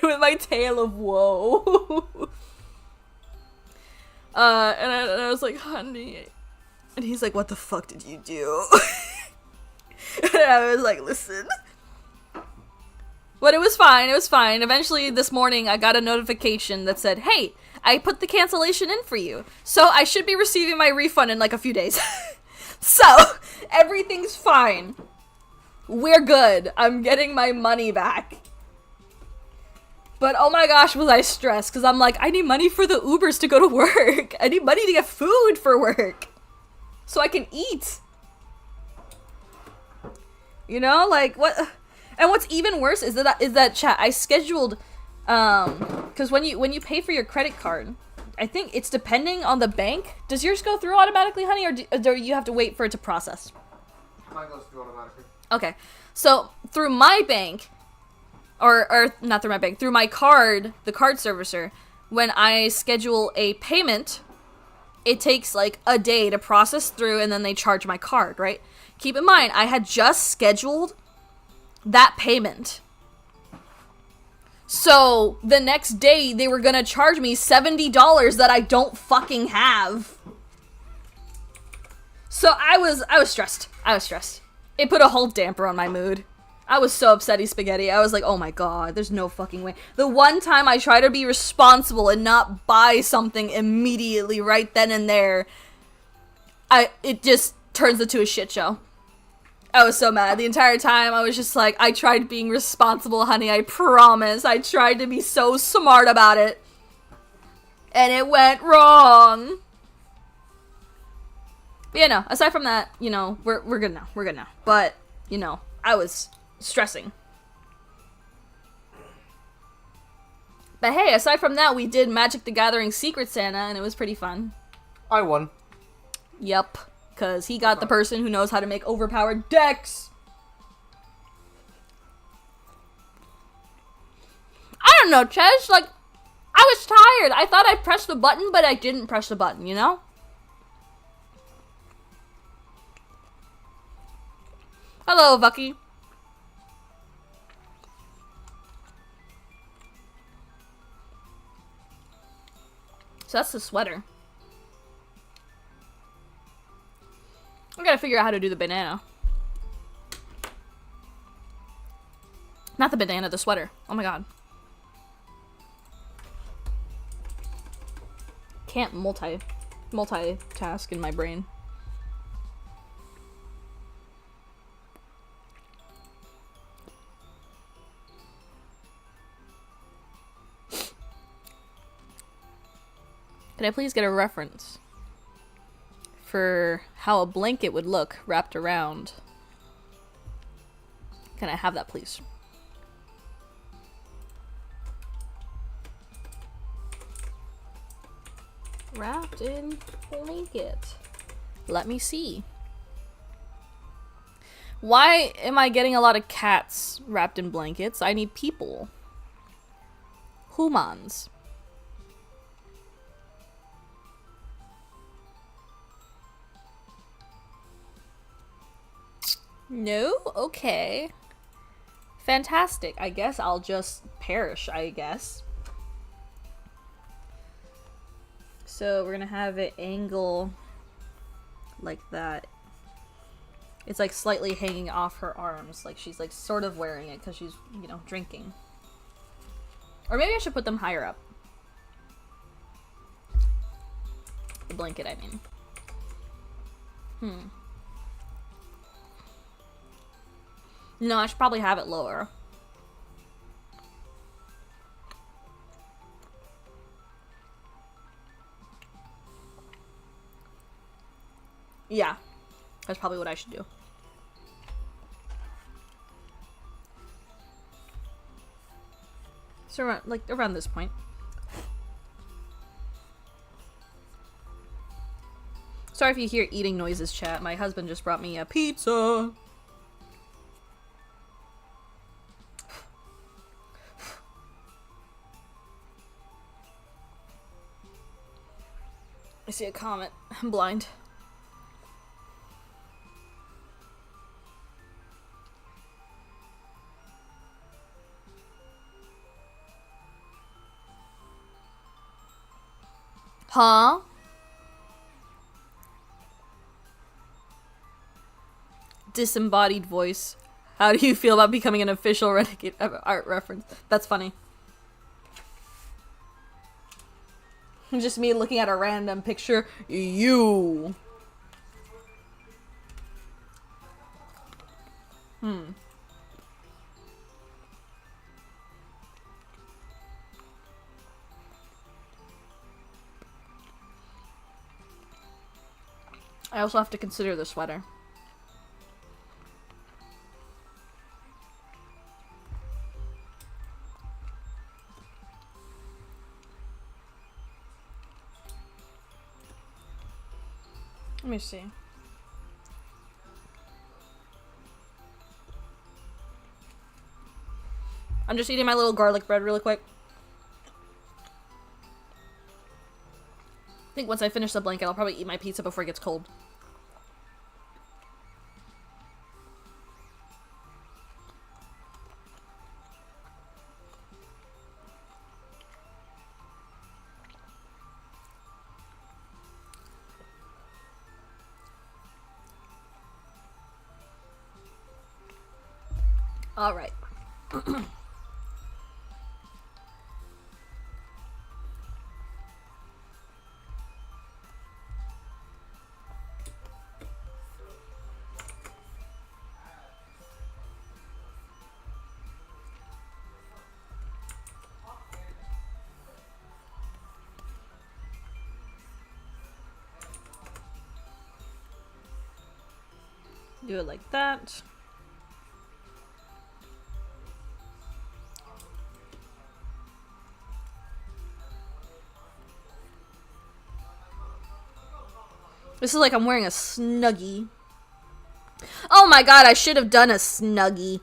With my tail of woe. And I was like, honey. And he's like, what the fuck did you do? And I was like, listen. But it was fine, Eventually this morning I got a notification that said, hey, I put the cancellation in for you. So I should be receiving my refund in like a few days. So, everything's fine. We're good. I'm getting my money back. But oh my gosh, was I stressed, because I'm like, I need money for the Ubers to go to work. I need money to get food for work. So I can eat. You know, like, what? And what's even worse is that chat, I scheduled, because when you pay for your credit card, I think it's depending on the bank. Does yours go through automatically, honey, or do you have to wait for it to process? Mine goes through automatically. Okay, so through my bank, or not through my bank, through my card, the card servicer, when I schedule a payment, it takes like a day to process through, and then they charge my card, right? Keep in mind, I had just scheduled that payment. So the next day they were gonna charge me $70 that I don't fucking have. So I was stressed. It put a whole damper on my mood. I was so upsetty spaghetti. I was like, oh my god, there's no fucking way. The one time I try to be responsible and not buy something immediately right then and there, it just turns into a shit show. I was so mad. The entire time, I was just like, I tried being responsible, honey, I promise. I tried to be so smart about it. And it went wrong. But yeah, no, aside from that, you know, we're good now. We're good now. But, you know, I was stressing. But hey, aside from that, we did Magic the Gathering Secret Santa, and it was pretty fun. I won. Yup. Because he got the person who knows how to make overpowered decks. I don't know, Ches. Like, I was tired. I thought I pressed the button, but I didn't press the button, you know? Hello, Vucky. So that's the sweater. I gotta figure out how to do the banana. Not the banana, the sweater. Oh my god. Can't multitask in my brain. Can I please get a reference for how a blanket would look wrapped around? Can I have that, please? Wrapped in blanket. Let me see. Why am I getting a lot of cats wrapped in blankets? I need people. Humans. No? Okay. Fantastic. I guess I'll just perish, I guess. So we're gonna have it angle like that. It's like slightly hanging off her arms. Like she's like sort of wearing it because she's, you know, drinking. Or maybe I should put them higher up. The blanket, I mean. No, I should probably have it lower. Yeah, that's probably what I should do. So around, like around this point. Sorry if you hear eating noises, chat. My husband just brought me a pizza. I see a comment. I'm blind. Huh? Disembodied voice. How do you feel about becoming an official Renegade art reference? That's funny. Just me looking at a random picture. You. I also have to consider the sweater. Let me see. I'm just eating my little garlic bread really quick. I think once I finish the blanket, I'll probably eat my pizza before it gets cold. All right. Do it like that. This is like I'm wearing a Snuggie. Oh my god, I should have done a Snuggie.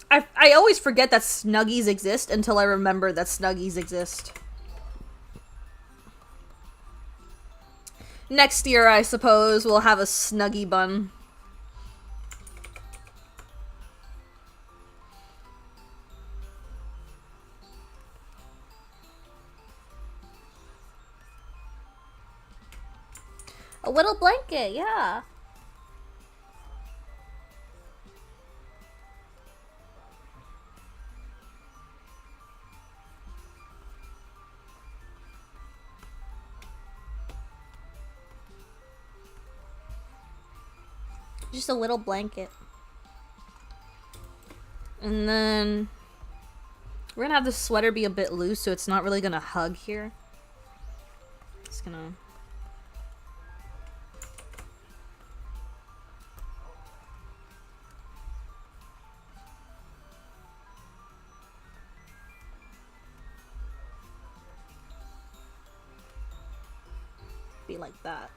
I always forget that Snuggies exist until I remember that Snuggies exist. Next year, I suppose, we'll have a Snuggie bun. A little blanket, yeah. Just a little blanket. And then we're gonna have the sweater be a bit loose so it's not really gonna hug here. Just gonna be like that.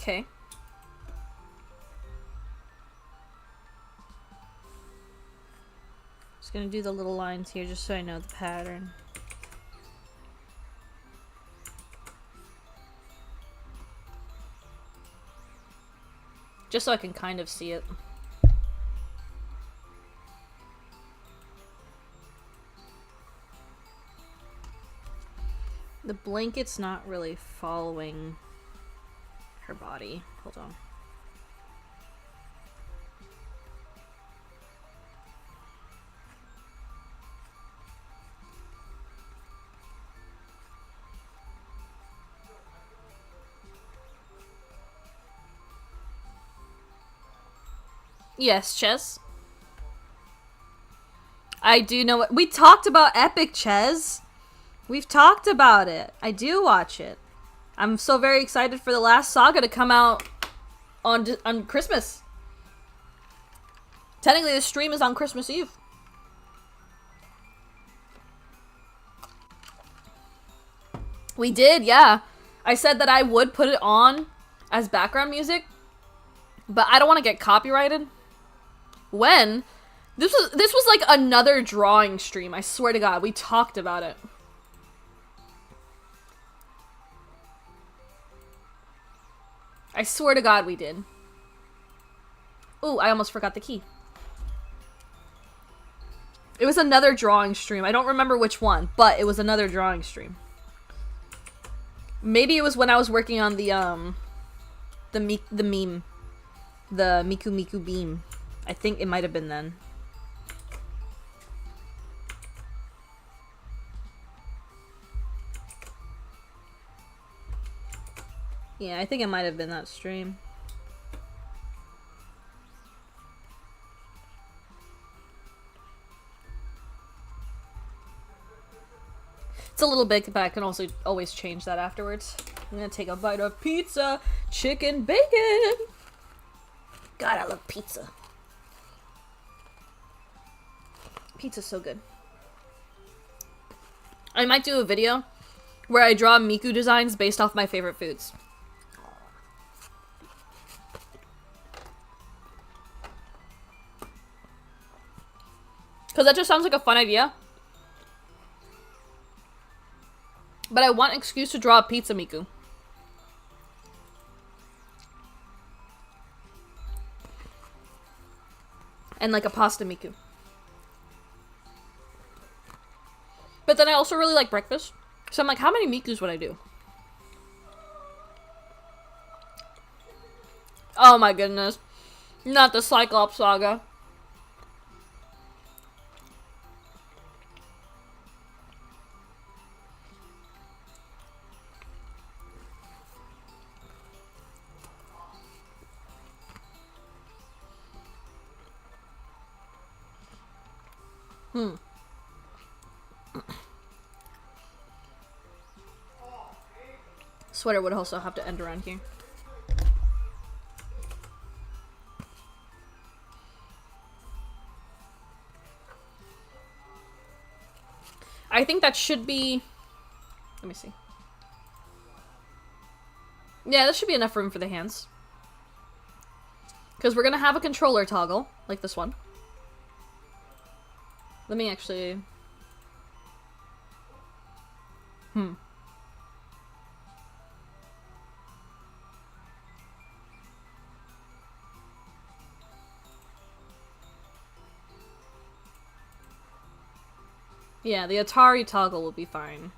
Okay. Just gonna do the little lines here just so I know the pattern. Just so I can kind of see it. The blanket's not really following her body. Hold on. Yes, Ches. I do know what we talked about. Epic, Ches. We've talked about it. I do watch it. I'm so very excited for the last saga to come out on Christmas. Technically, the stream is on Christmas Eve. We did, yeah. I said that I would put it on as background music But I don't want to get copyrighted. When? This was like another drawing stream, I swear to God. We talked about it. I swear to God we did. Ooh, I almost forgot the key. It was another drawing stream. I don't remember which one, but it was another drawing stream. Maybe it was when I was working on the meme. The Miku Miku beam. I think it might have been then. Yeah, I think it might have been that stream. It's a little big, but I can also always change that afterwards. I'm gonna take a bite of pizza, chicken, bacon. God, I love pizza. Pizza's so good. I might do a video where I draw Miku designs based off my favorite foods. Because that just sounds like a fun idea. But I want an excuse to draw a pizza Miku. And like a pasta Miku. But then I also really like breakfast. So I'm like, how many Mikus would I do? Oh my goodness. Not the Cyclops Saga. Sweater would also have to end around here. I think that should be... Let me see. Yeah, that should be enough room for the hands. Because we're going to have a controller toggle, like this one. Let me actually... Yeah, the Atari toggle will be fine.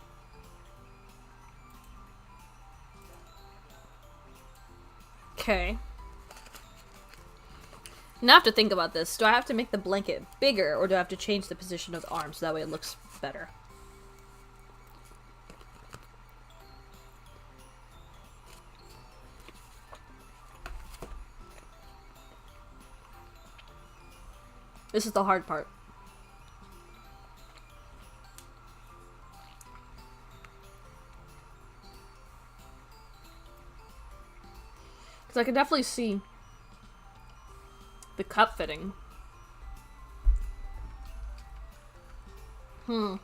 Okay. Now I have to think about this. Do I have to make the blanket bigger, or do I have to change the position of the arm so that way it looks better? This is the hard part. Because I can definitely see the cup fitting. I'm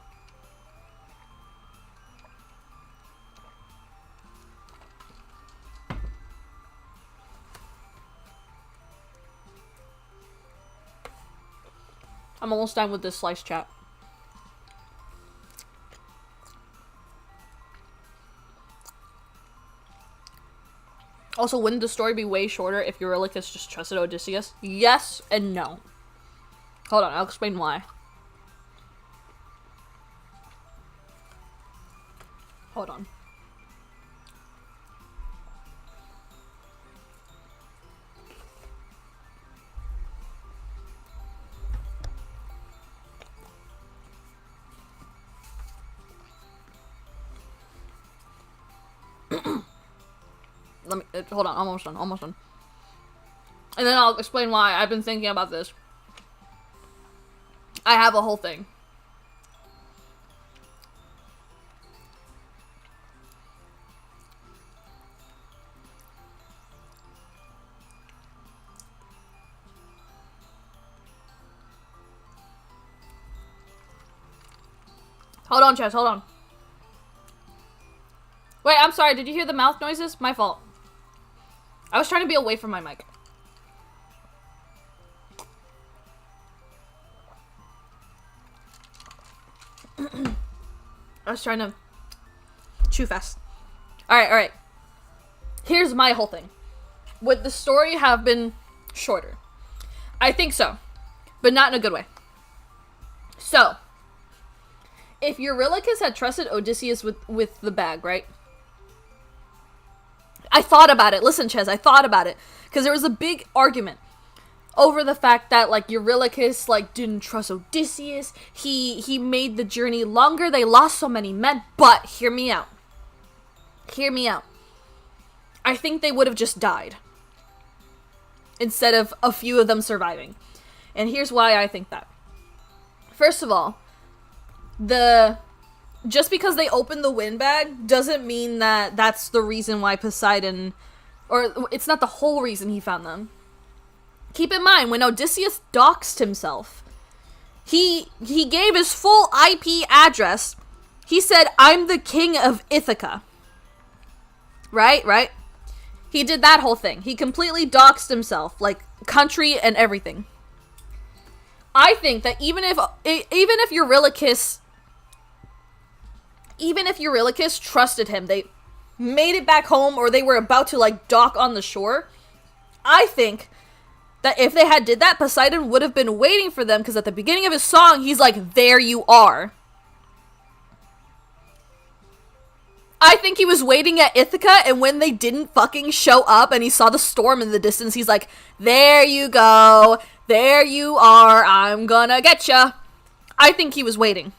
almost done with this slice chat. Also, wouldn't the story be way shorter if Eurylochus just trusted Odysseus? Yes and no. Hold on, I'll explain why. Hold on. Let me, hold on, almost done. And then I'll explain why I've been thinking about this. I have a whole thing. Hold on, Chess, hold on. Wait, I'm sorry, did you hear the mouth noises? My fault. I was trying to be away from my mic. I was trying to chew fast. Alright. Here's my whole thing. Would the story have been shorter? I think so. But not in a good way. So, if Eurylochus had trusted Odysseus with the bag, right? I thought about it. Listen, Ches, I thought about it. Because there was a big argument over the fact that, like, Eurylochus, like, didn't trust Odysseus. He made the journey longer. They lost so many men. But, hear me out. Hear me out. I think they would have just died. Instead of a few of them surviving. And here's why I think that. First of all, just because they opened the wind bag doesn't mean that that's the reason why Poseidon, or it's not the whole reason he found them. Keep in mind, when Odysseus doxed himself, he gave his full IP address. He said, "I'm the king of Ithaca." Right? He did that whole thing. He completely doxed himself, like, country and everything. I think that even if Eurylochus trusted him, they made it back home, or they were about to, like, dock on the shore, I think that if they had did that, Poseidon would have been waiting for them, because at the beginning of his song, he's like, "There you are." I think he was waiting at Ithaca, and when they didn't fucking show up, and he saw the storm in the distance, he's like, "There you go. There you are. I'm gonna get ya." I think he was waiting.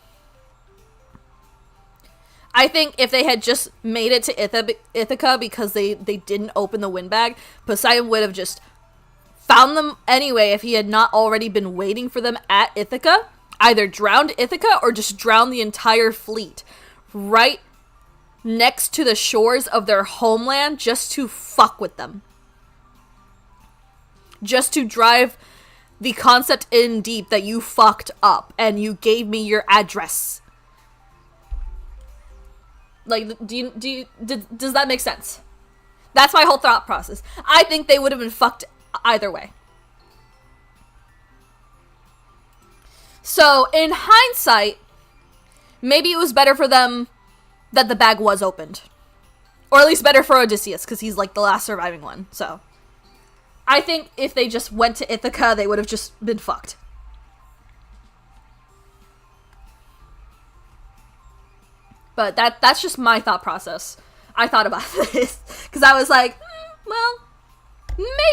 I think if they had just made it to Ithaca because they didn't open the wind bag, Poseidon would have just found them anyway if he had not already been waiting for them at Ithaca. Either drowned Ithaca or just drowned the entire fleet right next to the shores of their homeland just to fuck with them. Just to drive the concept in deep that you fucked up and you gave me your address. Like, does that make sense? That's my whole thought process. I think they would have been fucked either way. So, in hindsight, maybe it was better for them that the bag was opened. Or at least better for Odysseus, because he's, like, the last surviving one, so. I think if they just went to Ithaca, they would have just been fucked. But that's just my thought process. I thought about this. Because I was like, well,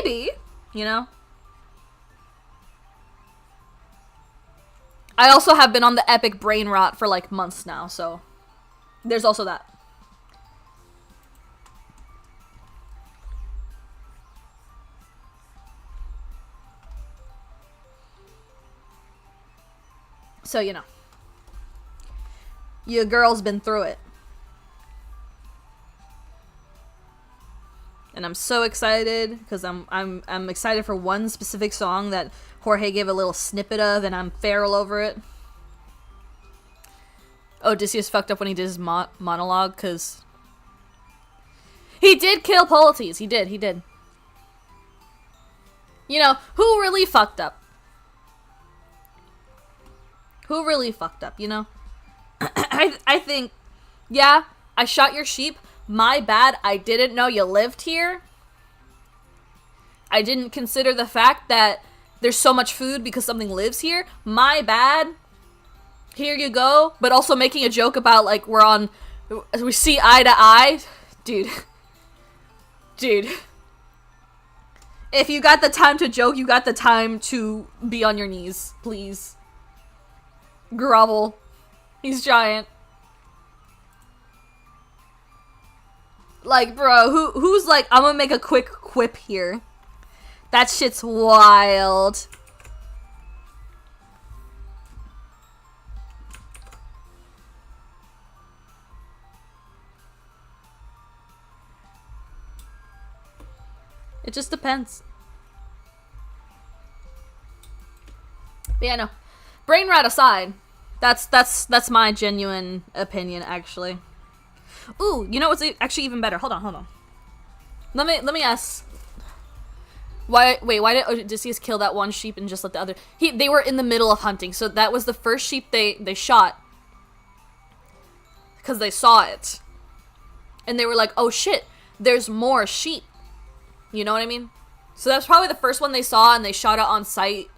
maybe, you know? I also have been on the epic brain rot for like months now, so there's also that. So, you know. Your girl's been through it. And I'm so excited because I'm excited for one specific song that Jorge gave a little snippet of, and I'm feral over it. Odysseus fucked up when he did his monologue because he did kill Polites. He did. You know, who really fucked up? Who really fucked up, you know? I think, yeah, I shot your sheep. My bad, I didn't know you lived here. I didn't consider the fact that there's so much food because something lives here. My bad. Here you go. But also making a joke about, like, we see eye to eye. Dude. If you got the time to joke, you got the time to be on your knees, please. Grovel. He's giant. Like, bro, who's like, I'm gonna make a quick quip here. That shit's wild. It just depends. But yeah, no. Brain rot aside, that's my genuine opinion, actually. Ooh, you know what's actually even better? Hold on. Let me ask. Why did Odysseus kill that one sheep and just let the other? They were in the middle of hunting, so that was the first sheep they shot. because they saw it. And they were like, oh shit, there's more sheep. You know what I mean? So that's probably the first one they saw, and they shot it on site.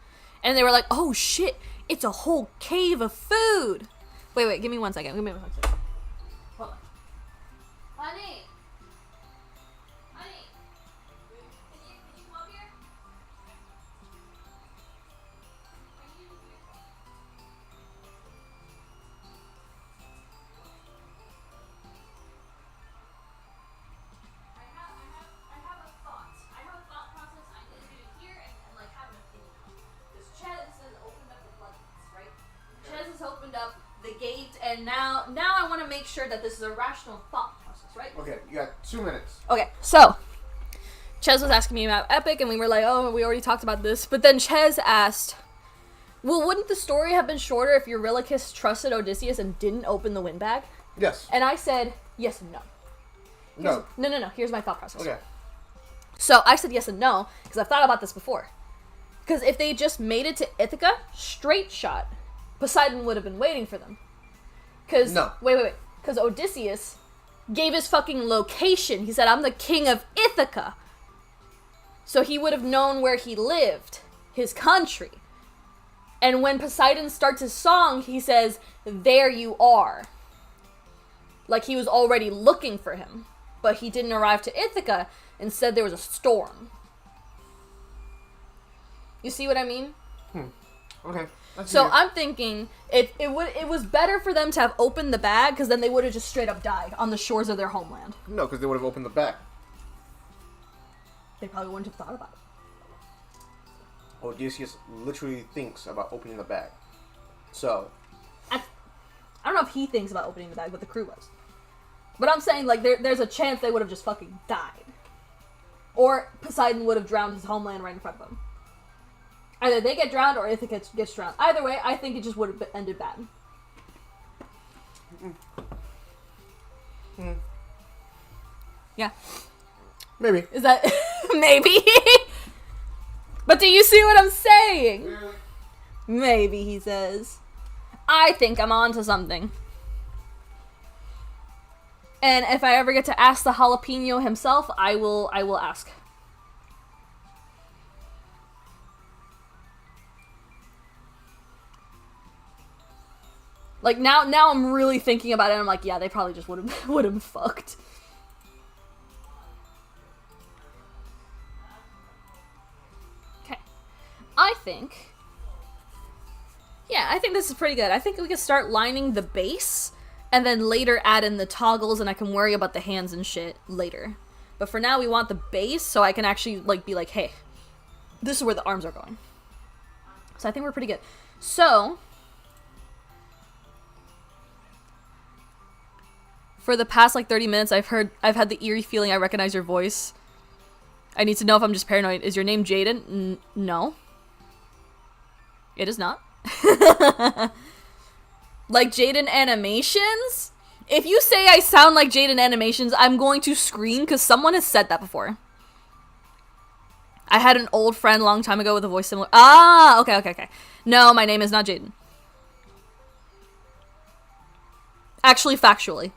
And they were like, oh shit, it's a whole cave of food. Wait, give me 1 second. Hold on. Honey. Can you come up here? I have a thought. I have a thought process I need you to hear and like have an opinion on. Because Chez has opened up the floodgates, right? Chez has opened up the gate, and now I want to make sure that this is a rational thought process, right? Okay, you got 2 minutes. Okay, so Chez was asking me about Epic, and we were like, oh, we already talked about this. But then Chez asked, well, wouldn't the story have been shorter if Eurylochus trusted Odysseus and didn't open the windbag? Yes. And I said, yes and no. No. Here's my thought process. Okay. So I said yes and no, because I've thought about this before. Because if they just made it to Ithaca, straight shot, Poseidon would have been waiting for them. Because, no. Wait. Because Odysseus gave his fucking location. He said, I'm the king of Ithaca. So he would have known where he lived, his country. And when Poseidon starts his song, he says, there you are. Like he was already looking for him. But he didn't arrive to Ithaca. Instead, there was a storm. You see what I mean? Okay. So I'm thinking it was better for them to have opened the bag, because then they would have just straight up died on the shores of their homeland. No, because they would have opened the bag. They probably wouldn't have thought about it. Odysseus literally thinks about opening the bag. So I don't know if he thinks about opening the bag, but the crew was. But I'm saying, like, there's a chance they would have just fucking died. Or Poseidon would have drowned his homeland right in front of them. Either they get drowned or Ithaca gets drowned. Either way, I think it just would have ended bad. Yeah. maybe. Is that... maybe? But do you see what I'm saying? Maybe, he says. I think I'm onto something. And if I ever get to ask the jalapeno himself, I will ask. Like now I'm really thinking about it, and I'm like, yeah, they probably just would have fucked. Okay. I think this is pretty good. I think we can start lining the base and then later add in the toggles, and I can worry about the hands and shit later. But for now, we want the base so I can actually like be like, hey, this is where the arms are going. So I think we're pretty good. So for the past like 30 minutes, I've had the eerie feeling I recognize your voice. I need to know if I'm just paranoid. Is your name Jaden? No. It is not. Like Jaden Animations? If you say I sound like Jaden Animations, I'm going to scream because someone has said that before. I had an old friend a long time ago with a voice similar. Ah, okay. No, my name is not Jaden. Actually, factually.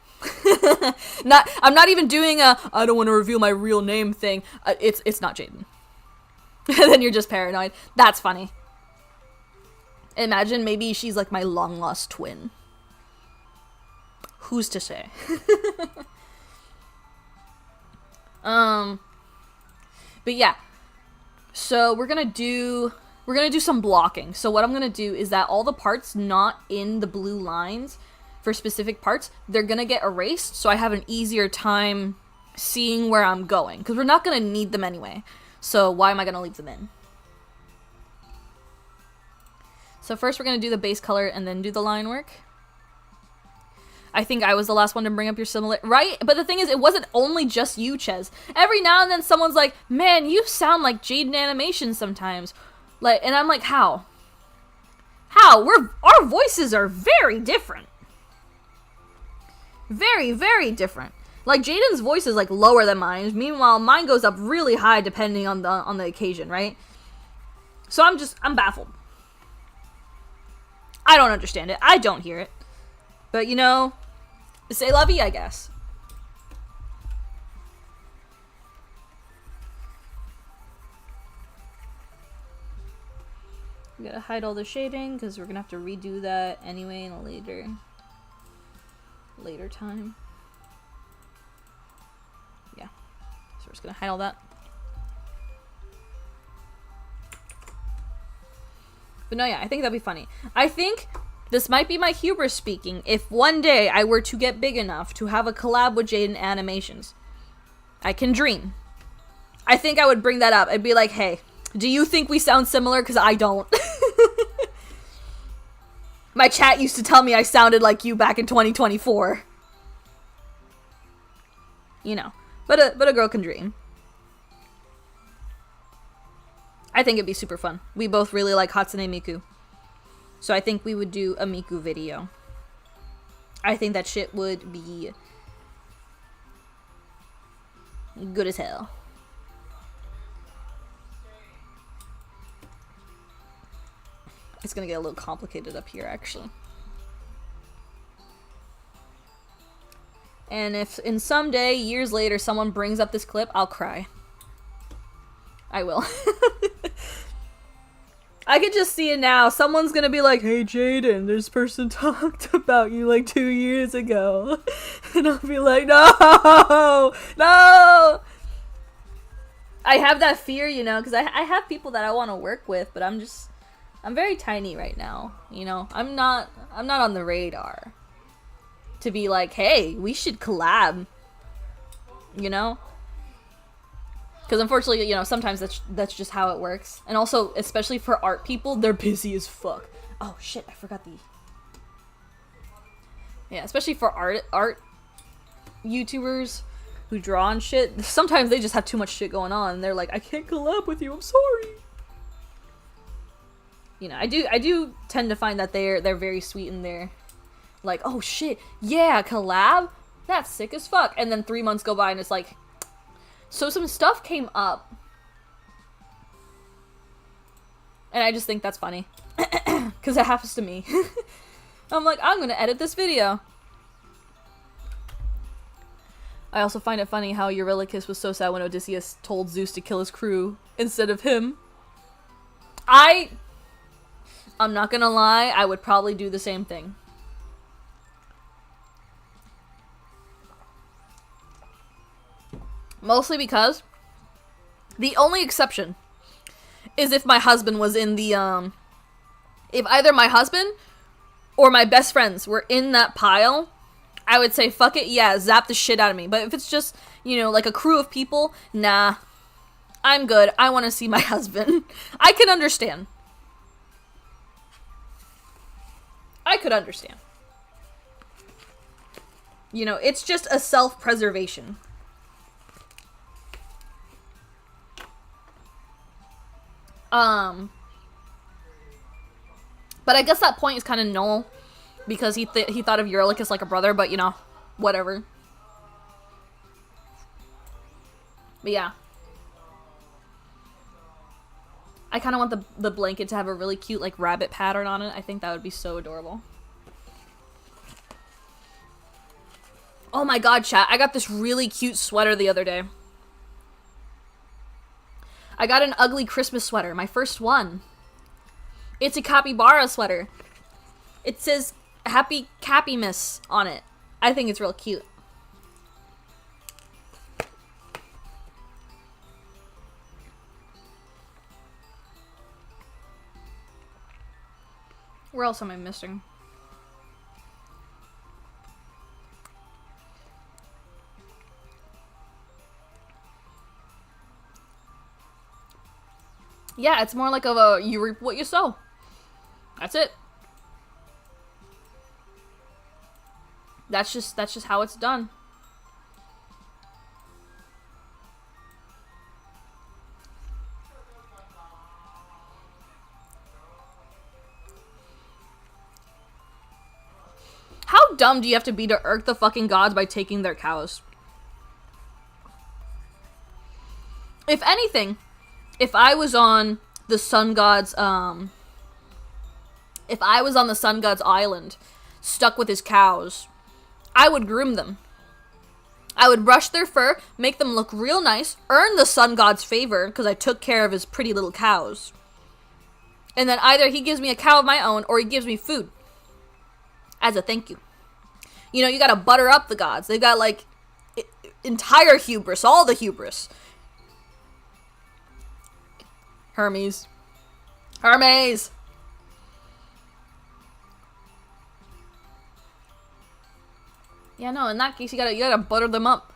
I'm not even doing a I don't want to reveal my real name thing. It's not Jaden. Then you're just paranoid. That's funny. Imagine maybe she's like my long lost twin. Who's to say? But yeah. So we're gonna do some blocking. So what I'm gonna do is that all the parts not in the blue lines for specific parts, they're gonna get erased, so I have an easier time seeing where I'm going, because we're not gonna need them anyway. So why am I gonna leave them in? So first we're gonna do the base color and then do the line work. I think I was the last one to bring up your similar, right? But the thing is, it wasn't only just you, Chez. Every now and then someone's like, man, you sound like Jaden Animation sometimes. Like, and I'm like, how? How? Our voices are very different. Very, very different. Like, Jaden's voice is, like, lower than mine. Meanwhile, mine goes up really high depending on the occasion, right? So I'm baffled. I don't understand it. I don't hear it. But, you know, C'est la vie, I guess. We gotta hide all the shading because we're gonna have to redo that anyway in a later time. Yeah. So we're just gonna hide all that. But no, yeah, I think that'd be funny. I think this might be my hubris speaking. If one day I were to get big enough to have a collab with Jaden Animations, I can dream. I think I would bring that up. I'd be like, hey, do you think we sound similar? Because I don't. My chat used to tell me I sounded like you back in 2024. You know. But a girl can dream. I think it'd be super fun. We both really like Hatsune Miku. So I think we would do a Miku video. I think that shit would be good as hell. It's gonna get a little complicated up here, actually. And if in some day, years later, someone brings up this clip, I'll cry. I will. I can just see it now. Someone's gonna be like, hey Jaden, this person talked about you like 2 years ago. And I'll be like, no! No! I have that fear, you know, because I have people that I want to work with, but I'm very tiny right now, you know? I'm not on the radar to be like, hey, we should collab, you know? Because unfortunately, you know, sometimes that's just how it works. And also, especially for art people, they're busy as fuck. Oh shit, I forgot the... Yeah, especially for art YouTubers who draw and shit, sometimes they just have too much shit going on, and they're like, I can't collab with you, I'm sorry. You know, I do tend to find that they're very sweet and they're like, oh shit, yeah, collab? That's sick as fuck. And then 3 months go by and it's like, so some stuff came up. And I just think that's funny. Because it happens to me. I'm like, I'm gonna edit this video. I also find it funny how Eurylochus was so sad when Odysseus told Zeus to kill his crew instead of him. I'm not gonna lie, I would probably do the same thing. Mostly because the only exception is if my husband was in the, if either my husband or my best friends were in that pile, I would say, fuck it, yeah, zap the shit out of me. But if it's just, you know, like a crew of people, nah, I'm good. I want to see my husband. I can understand. I could understand. You know, it's just a self-preservation. But I guess that point is kind of null because he thought of Eurylochus like a brother, but you know, whatever. But yeah. I kind of want the blanket to have a really cute like rabbit pattern on it. I think that would be so adorable. Oh my god, chat. I got this really cute sweater the other day. I got an ugly Christmas sweater, my first one. It's a capybara sweater. It says Happy Cappymas on it. I think it's real cute. Where else am I missing? Yeah, it's more like of a you reap what you sow. That's it. That's just how it's done. How dumb do you have to be to irk the fucking gods by taking their cows? If anything, if I was on the sun god's, if I was on the sun god's island, stuck with his cows, I would groom them. I would brush their fur, make them look real nice, earn the sun god's favor because I took care of his pretty little cows. And then either he gives me a cow of my own or he gives me food as a thank you. You know, you gotta butter up the gods. They've got like entire hubris, all the hubris. Hermes. Hermes! Yeah, no, in that case, you gotta butter them up.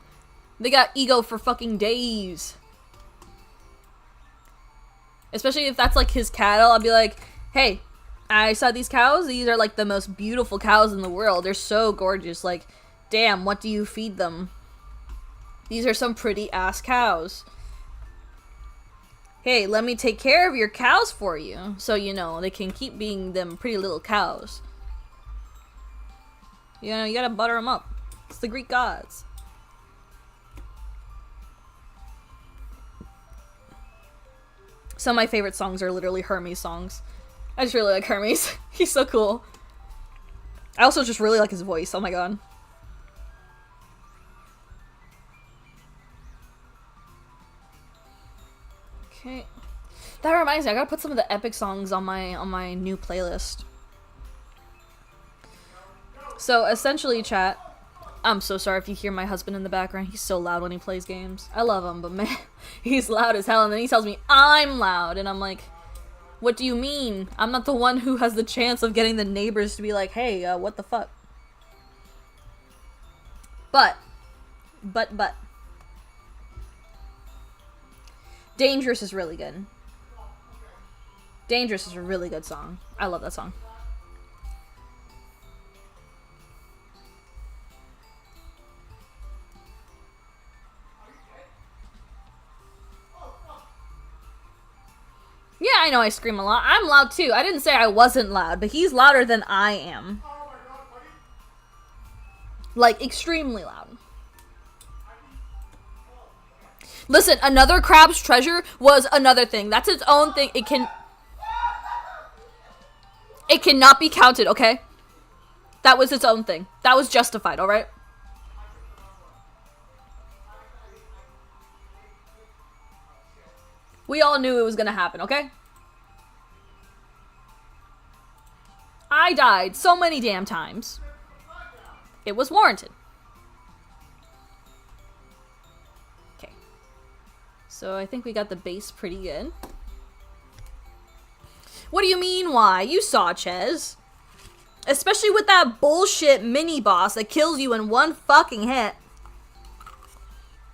They got ego for fucking days. Especially if that's like his cattle, I'll be like, hey, I saw these cows. These are like the most beautiful cows in the world. They're so gorgeous. Like, damn, what do you feed them? These are some pretty ass cows. Hey, let me take care of your cows for you. So, you know, they can keep being them pretty little cows. You know, you gotta butter them up. It's the Greek gods. Some of my favorite songs are literally Hermes songs. I just really like Hermes. He's so cool. I also just really like his voice. Oh my god. Okay. That reminds me, I gotta put some of the epic songs on my new playlist. So essentially, chat, I'm so sorry if you hear my husband in the background. He's so loud when he plays games. I love him, but man, he's loud as hell. And then he tells me I'm loud, and I'm like, what do you mean? I'm not the one who has the chance of getting the neighbors to be like, hey, what the fuck? But. Dangerous is really good. Dangerous is a really good song. I love that song. Yeah, I know I scream a lot. I'm loud too. I didn't say I wasn't loud, but he's louder than I am. Like, extremely loud. Listen, another crab's treasure was another thing. That's its own thing. It cannot be counted, okay? That was its own thing. That was justified, alright? We all knew it was gonna happen, okay? I died so many damn times. It was warranted. Okay. So I think we got the base pretty good. What do you mean why? You saw, Ches. Especially with that bullshit mini-boss that kills you in one fucking hit.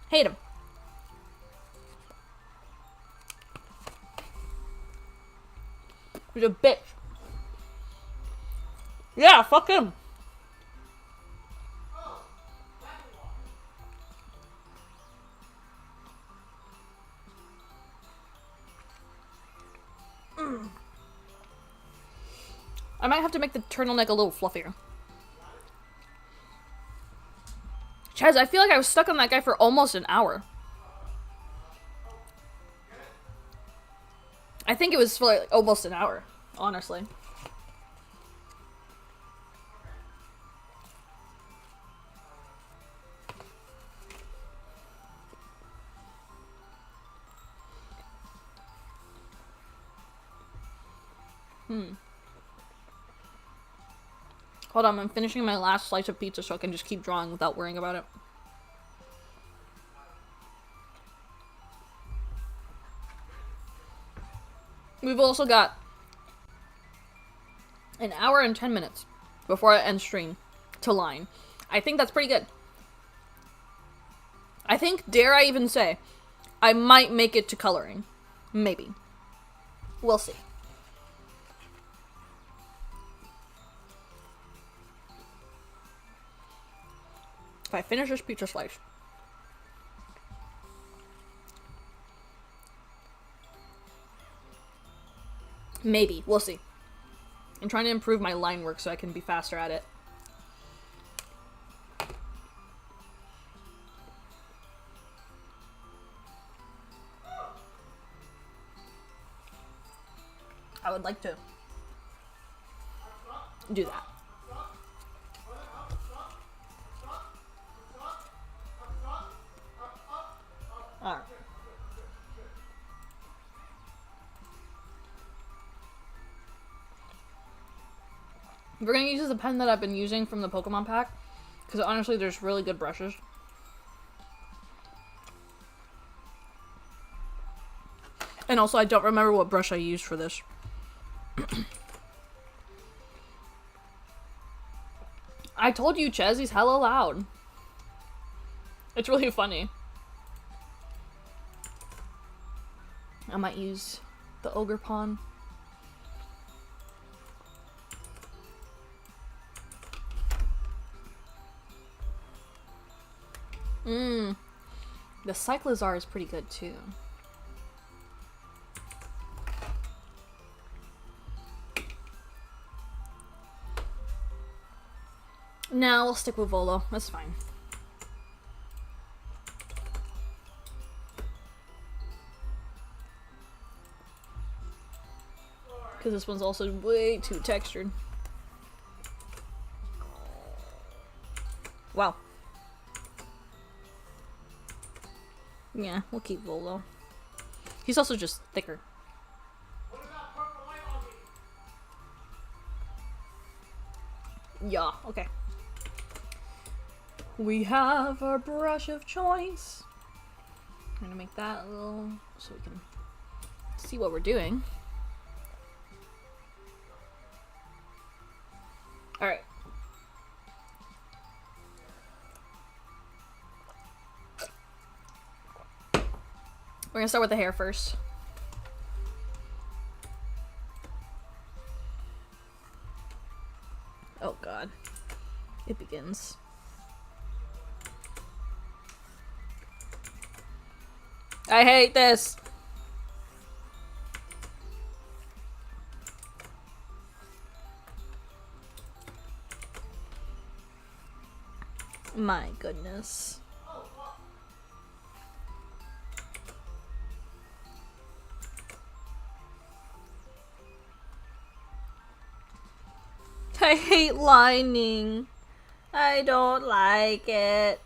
Hate him. He's a bitch. Yeah, fuck him. I might have to make the turtleneck a little fluffier. Chaz, I feel like I was stuck on that guy for almost an hour. I think it was for like almost an hour, honestly. Hold on, I'm finishing my last slice of pizza so I can just keep drawing without worrying about it. We've also got an hour and 10 minutes before I end stream to line. I think that's pretty good. I think, dare I even say, I might make it to coloring. Maybe. We'll see. If I finish this pizza slice. Maybe. We'll see. I'm trying to improve my line work so I can be faster at it. I would like to do that. We're gonna use the pen that I've been using from the Pokemon pack. Because honestly, there's really good brushes. And also, I don't remember what brush I used for this. I told you, Ches, he's hella loud. It's really funny. I might use the Ogre Pawn. The Cyclizar is pretty good too. Nah, we'll stick with Volo. That's fine. Because this one's also way too textured. Wow. Yeah, we'll keep Volo. He's also just thicker. Yeah, okay. We have our brush of choice. I'm gonna make that a little so we can see what we're doing. Alright. We're gonna start with the hair first. Oh god. It begins. I hate this! My goodness. I hate lining. I don't like it.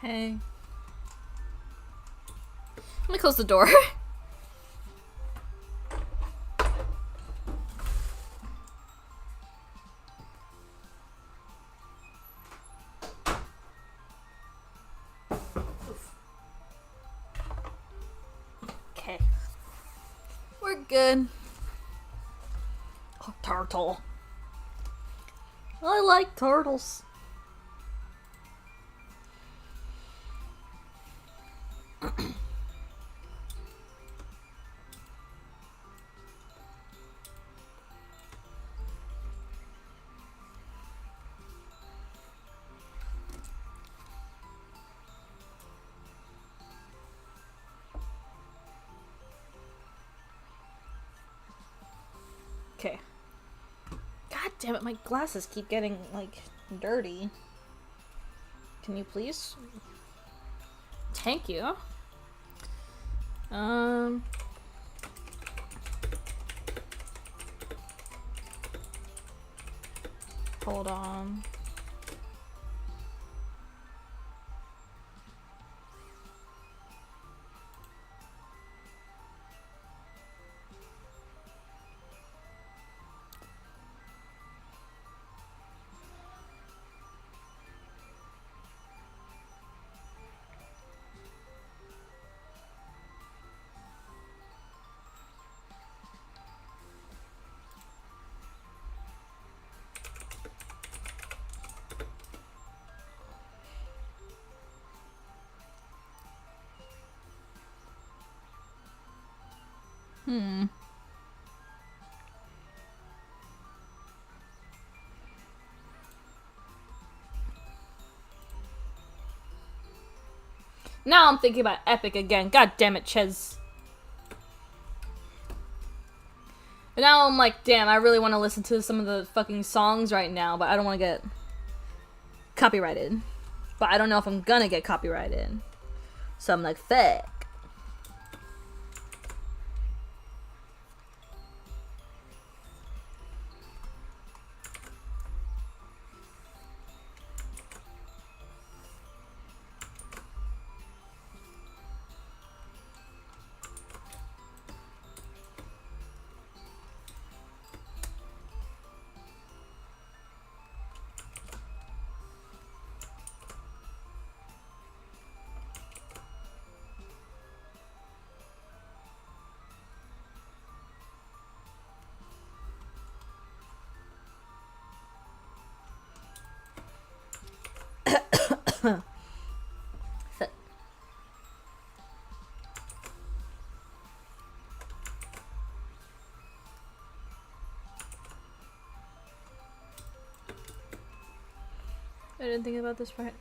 Okay. Let me close the door. Okay. We're good. Oh, turtle. I like turtles. Okay. God damn it, my glasses keep getting, like, dirty. Can you please? Thank you. Hold on. Now I'm thinking about Epic again. God damn it, Ches. But now I'm like, damn, I really want to listen to some of the fucking songs right now, but I don't want to get copyrighted. But I don't know if I'm gonna get copyrighted. So I'm like, fuck. I didn't think about this part.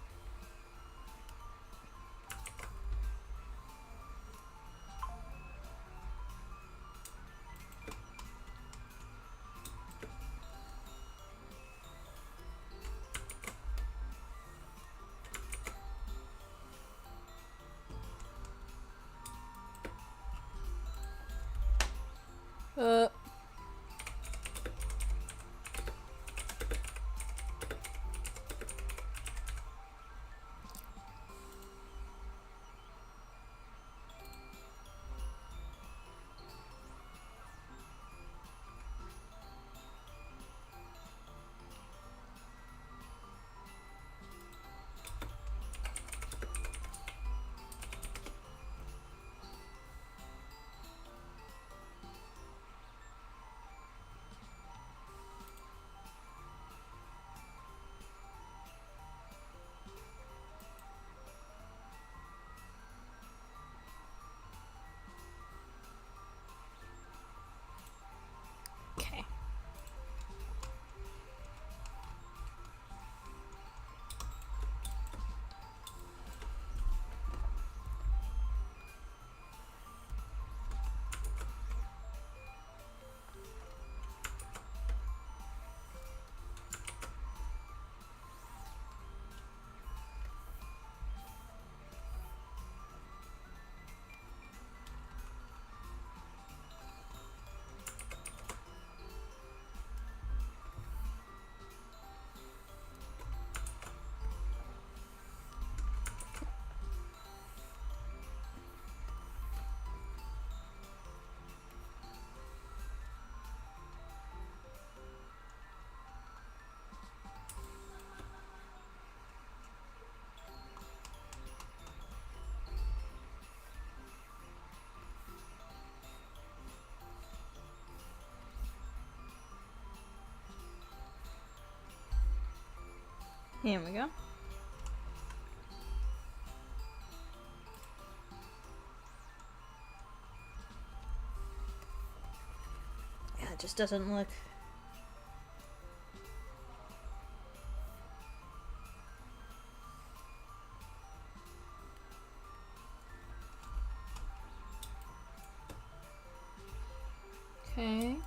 Uh. Okay. Here we go. Yeah, it just doesn't look... Okay.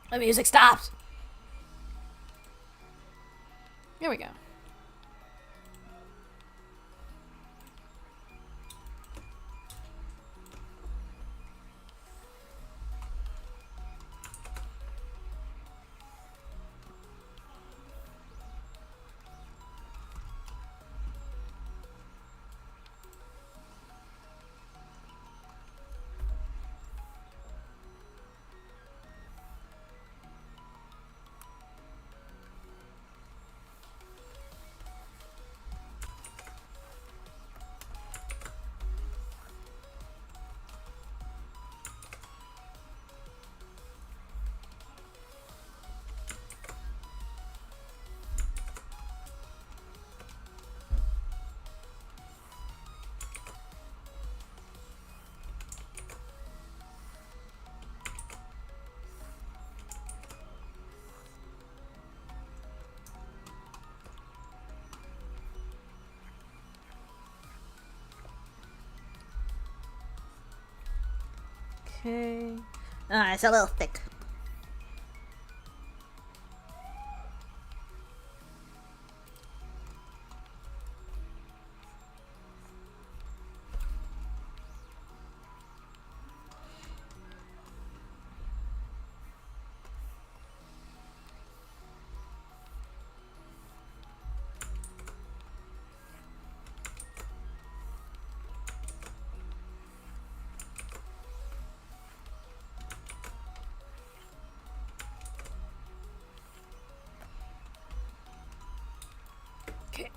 The music stopped! Here we go. Okay. Ah, it's a little thick. Okay.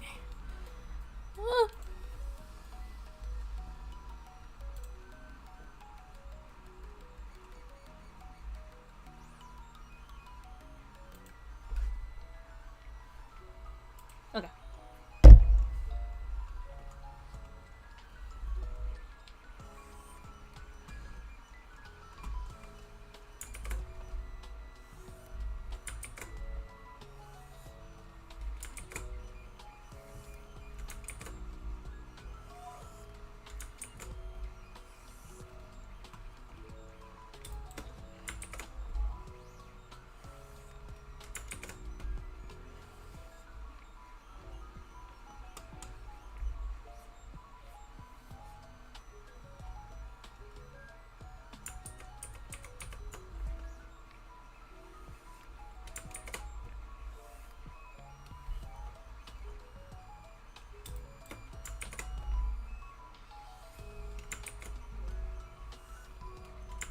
Okay.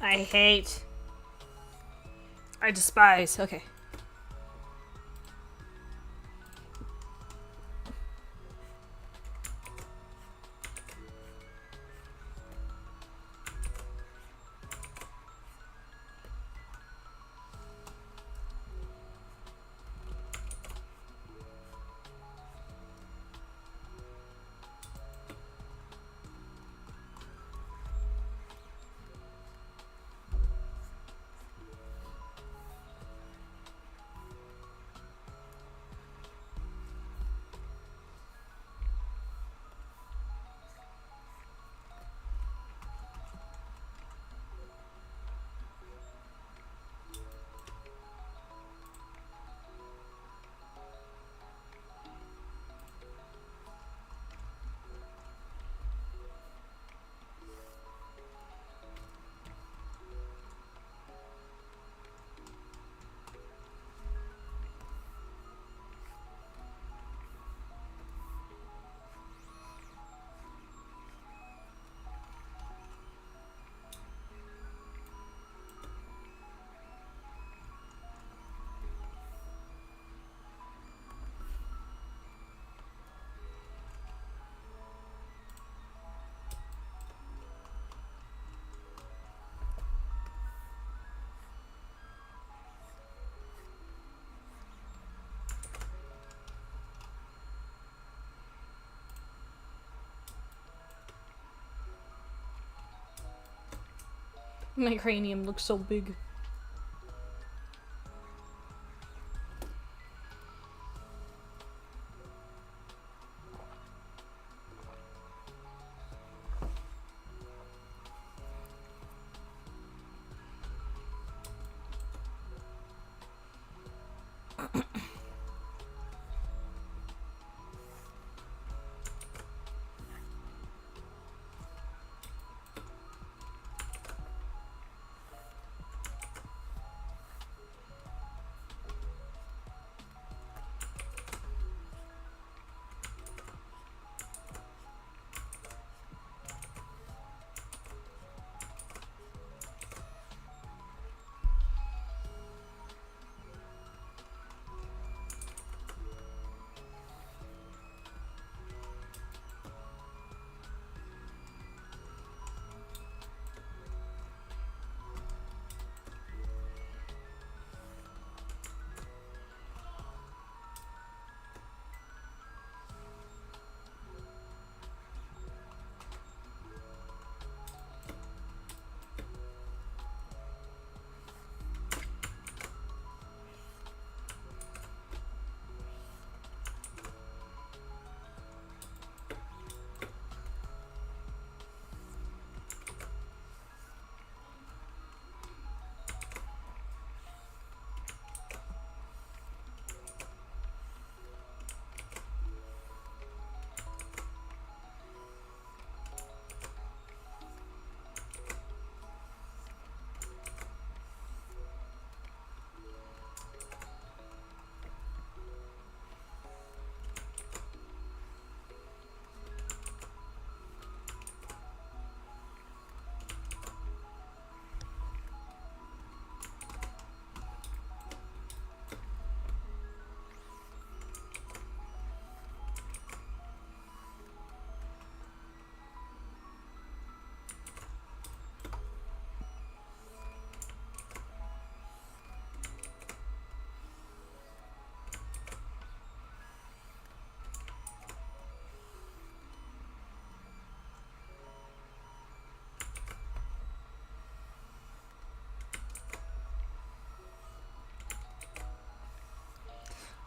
I hate. I despise. Okay. My cranium looks so big.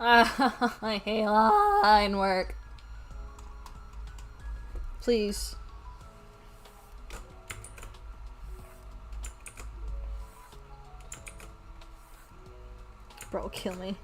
I hate line work. Please. Bro, kill me.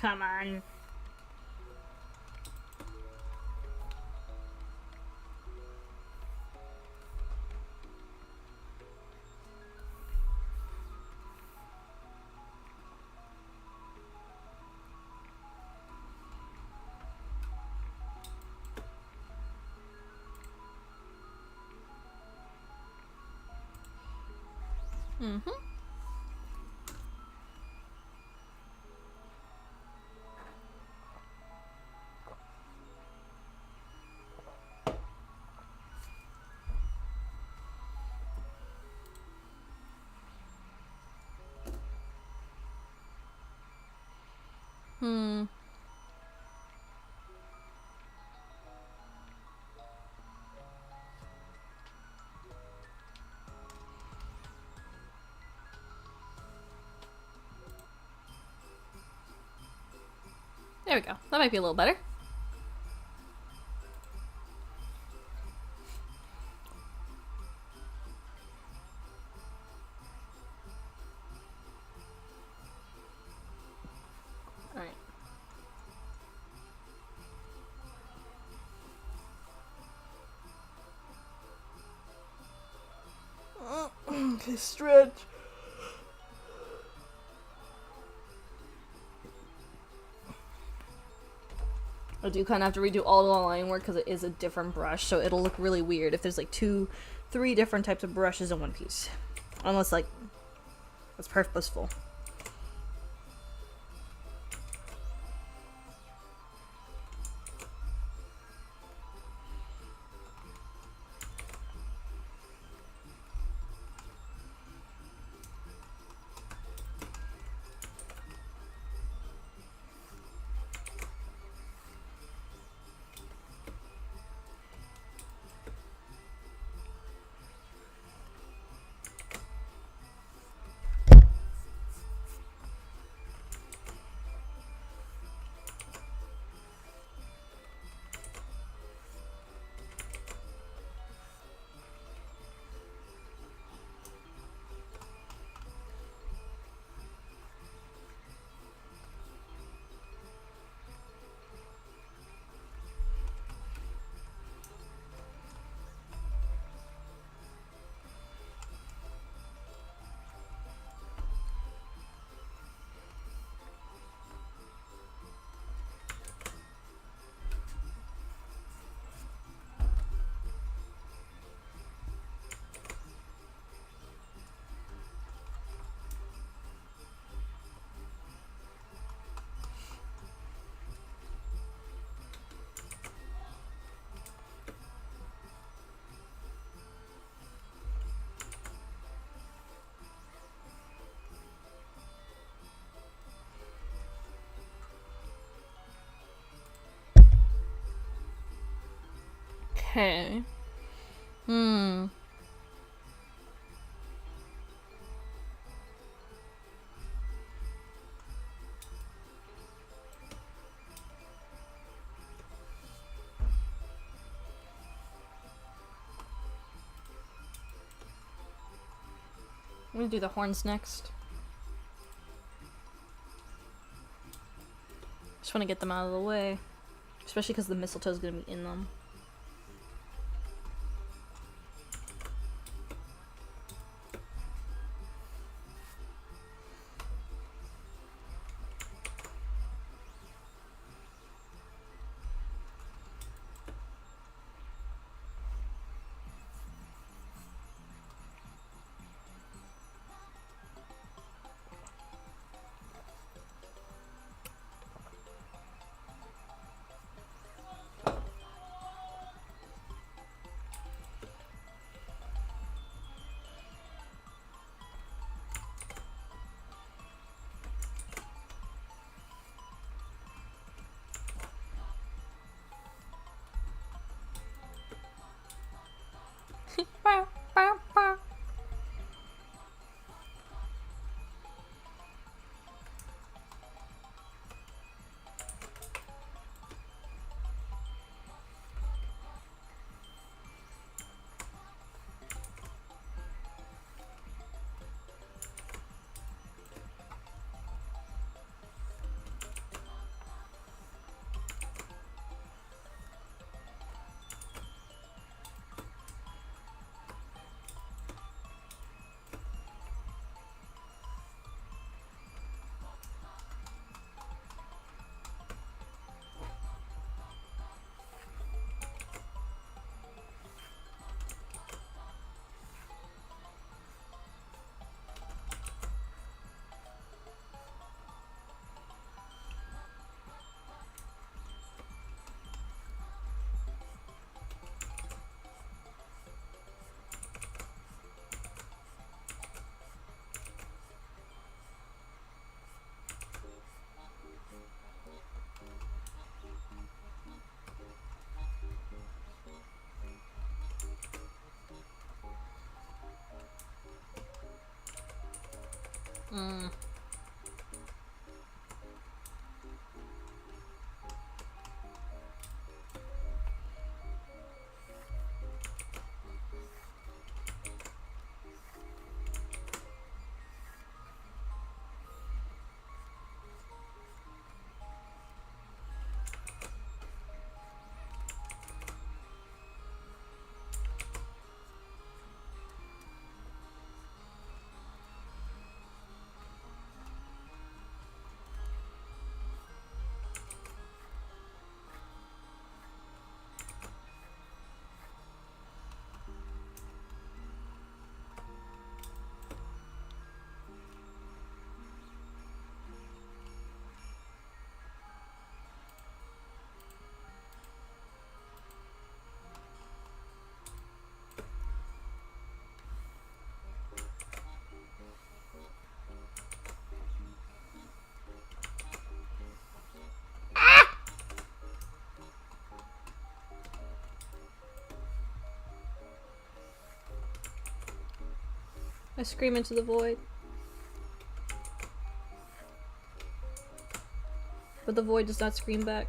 Come on. Mm-hmm. Hmm. There we go. That might be a little better. Alright. Okay, stretch. I do kind of have to redo all the line work because it is a different brush, so it'll look really weird if there's like 3 different types of brushes in one piece. Unless like it's purposeful. Okay. Hmm. I'm gonna do the horns next. Just want to get them out of the way. Especially because the mistletoe's gonna be in them. Mm. I scream into the void. But the void does not scream back.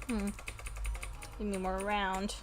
Give me more round.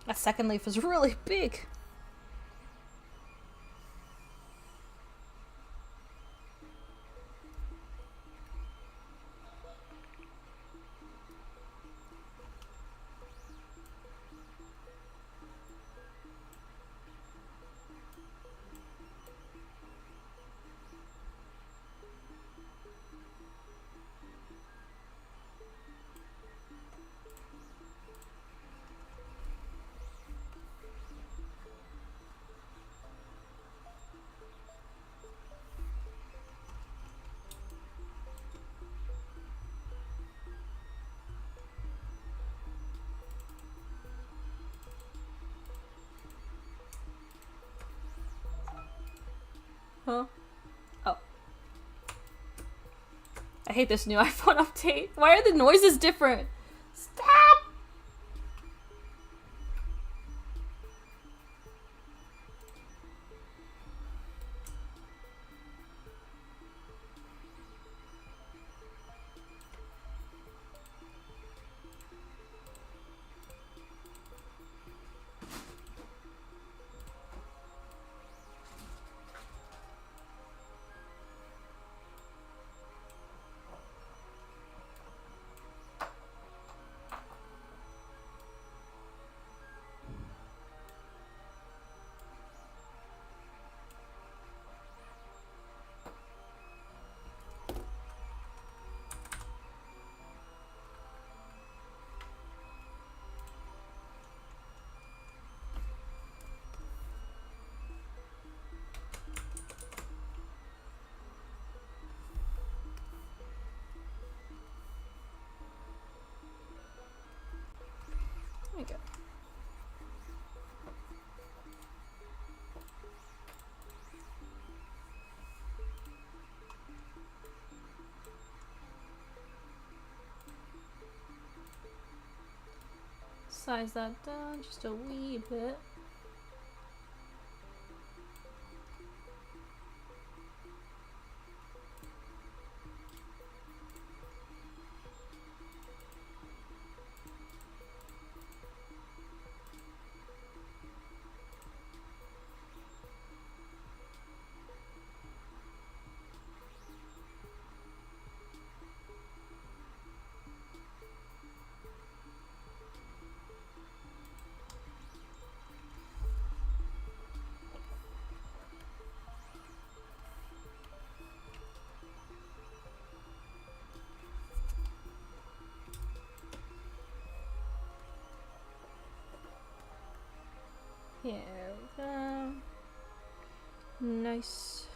That second leaf is really big. Huh? Oh. I hate this new iPhone update. Why are the noises different? Stop! size that down just a wee bit. Here we go. Nice.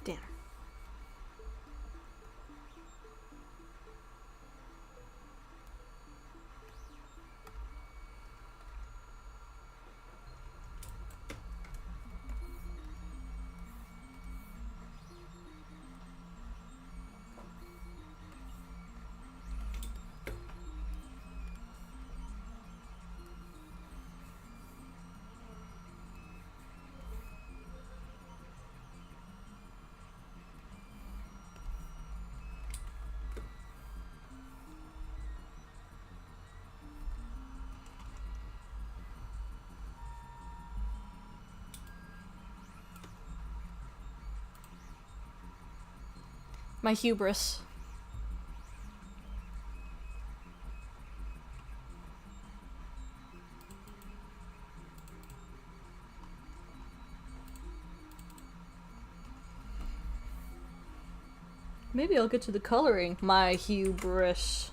Damn. My hubris. Maybe I'll get to the coloring. My hubris.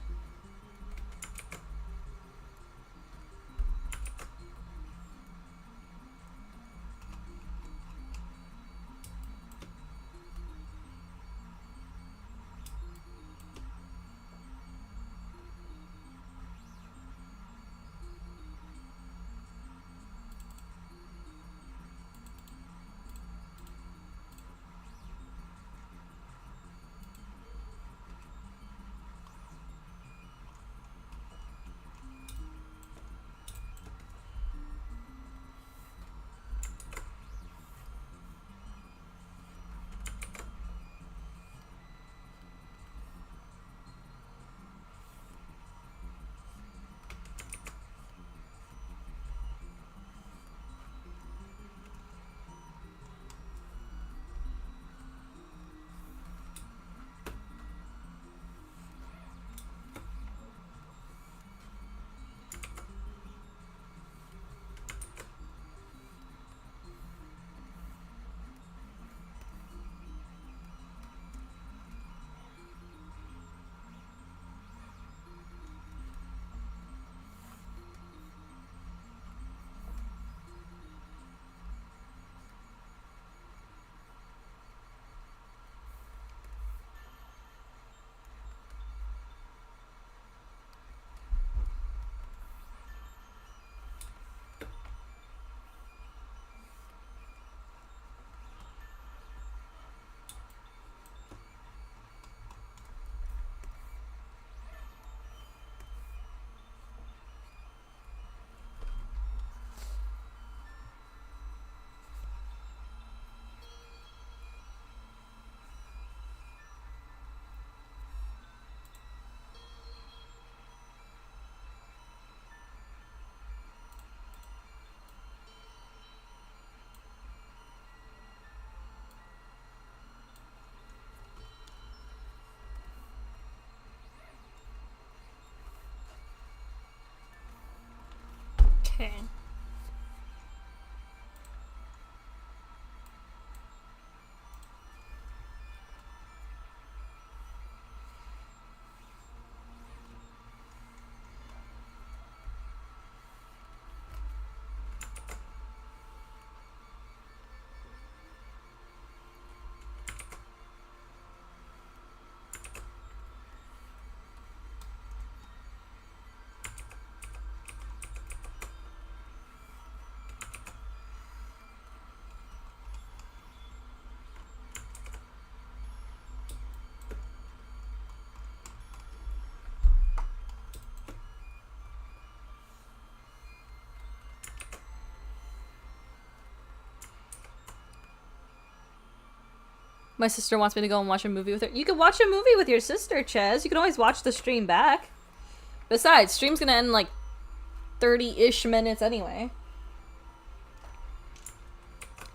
My sister wants me to go and watch a movie with her. You can watch a movie with your sister, Ches. You can always watch the stream back. Besides, stream's gonna end in like 30-ish minutes anyway.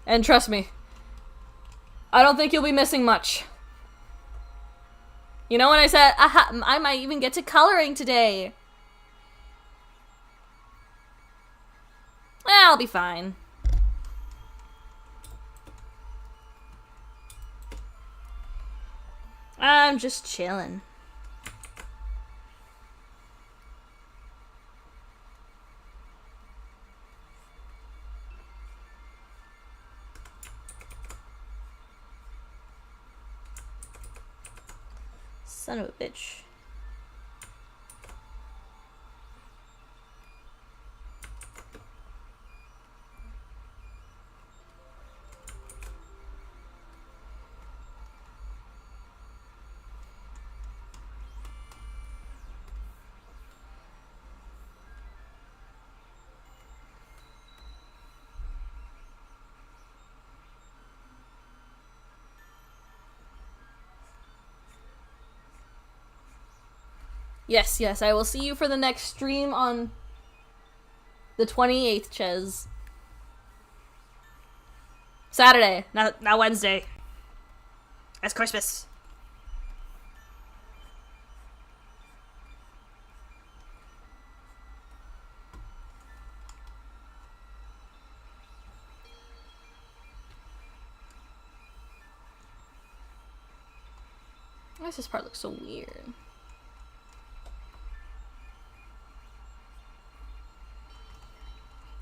And trust me, I don't think you'll be missing much. You know when I said, I might even get to coloring today. I'll be fine. I'm just chilling. Son of a bitch. Yes, yes, I will see you for the next stream on the 28th, Ches. Saturday, not Wednesday. That's Christmas. Why does this part look so weird?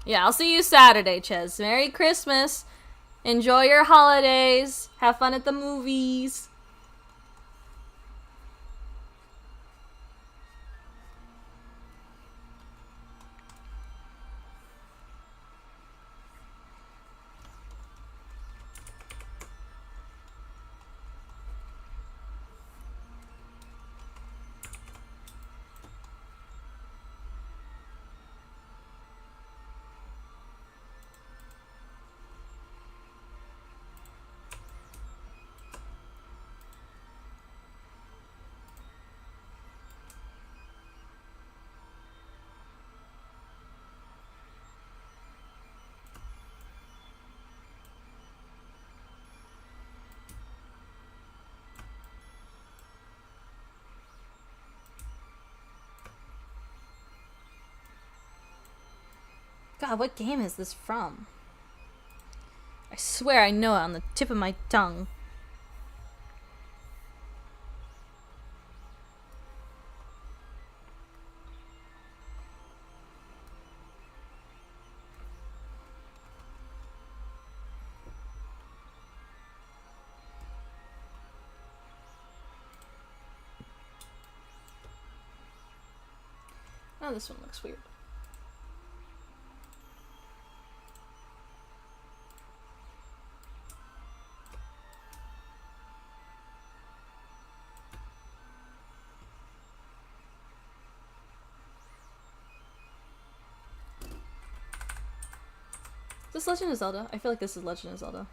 Yeah, I'll see you Saturday, Ches. Merry Christmas. Enjoy your holidays. Have fun at the movies. God, what game is this from? I swear I know it on the tip of my tongue. Oh, this one looks weird. Is this Legend of Zelda? I feel like this is Legend of Zelda.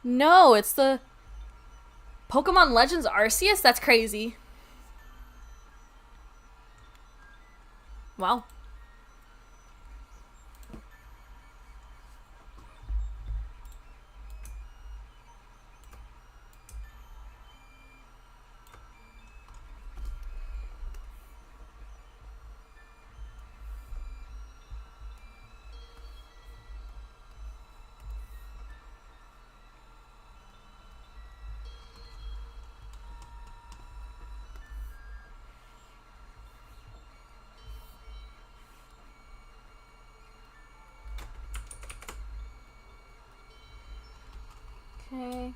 No, it's the Pokemon Legends Arceus? That's crazy. Wow. Okay.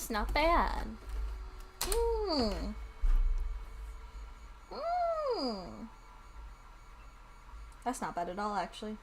It's not bad. Mmm. Mmm. That's not bad at all, actually.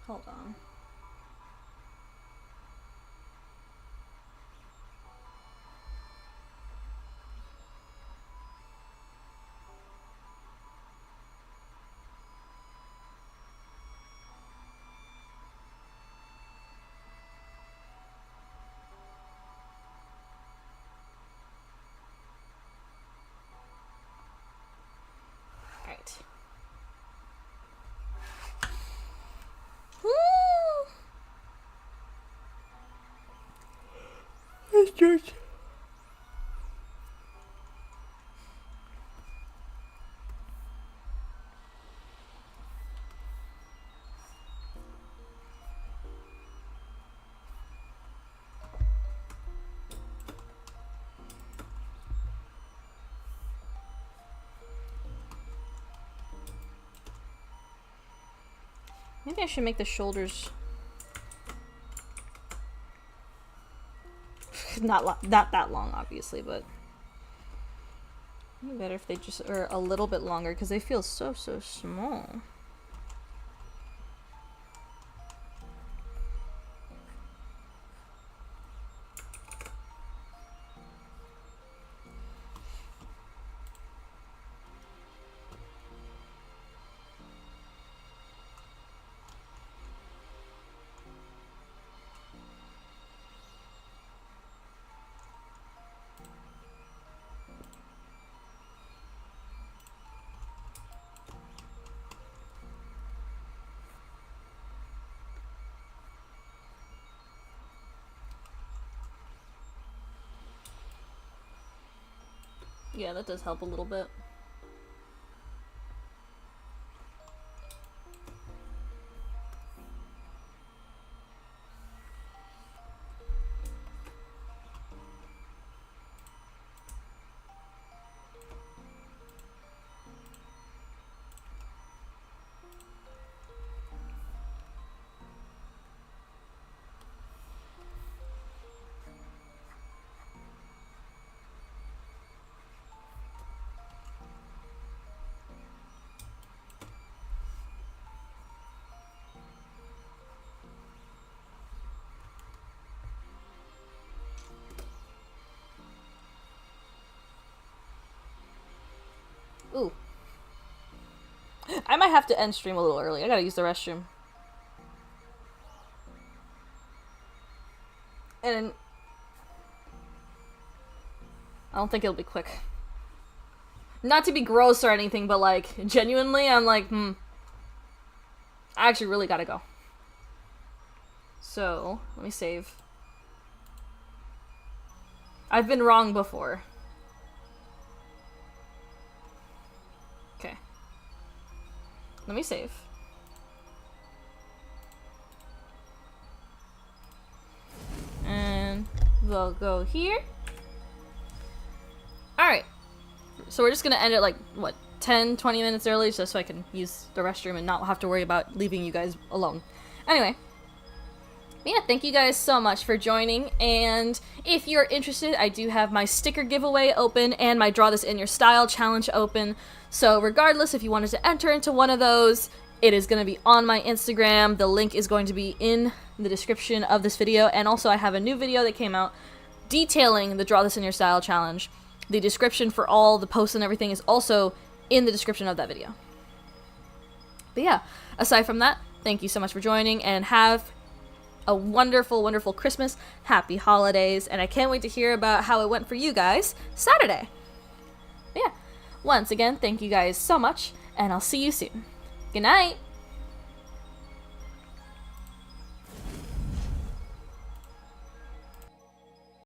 Hold on. Alright. It's just... Maybe I should make the shoulders not that long, obviously, but maybe better if they just are a little bit longer because they feel so small. Yeah, that does help a little bit. Ooh. I might have to end stream a little early. I gotta use the restroom. And I don't think it'll be quick. Not to be gross or anything, but like, genuinely, I'm like, I actually really gotta go. So, let me save. I've been wrong before. Okay. Let me save. And we'll go here. Alright. So we're just gonna end it like, what, 10, 20 minutes early just so I can use the restroom and not have to worry about leaving you guys alone. Anyway. Yeah, thank you guys so much for joining, and if you're interested, I do have my sticker giveaway open and my Draw This in Your Style challenge open, so regardless, if you wanted to enter into one of those, it is going to be on my Instagram. The link is going to be in the description of this video, and also I have a new video that came out detailing the Draw This in Your Style challenge. The description for all the posts and everything is also in the description of that video. But yeah, aside from that, thank you so much for joining, and have a wonderful, wonderful Christmas, happy holidays, and I can't wait to hear about how it went for you guys Saturday. But yeah, once again, thank you guys so much, and I'll see you soon. Good night!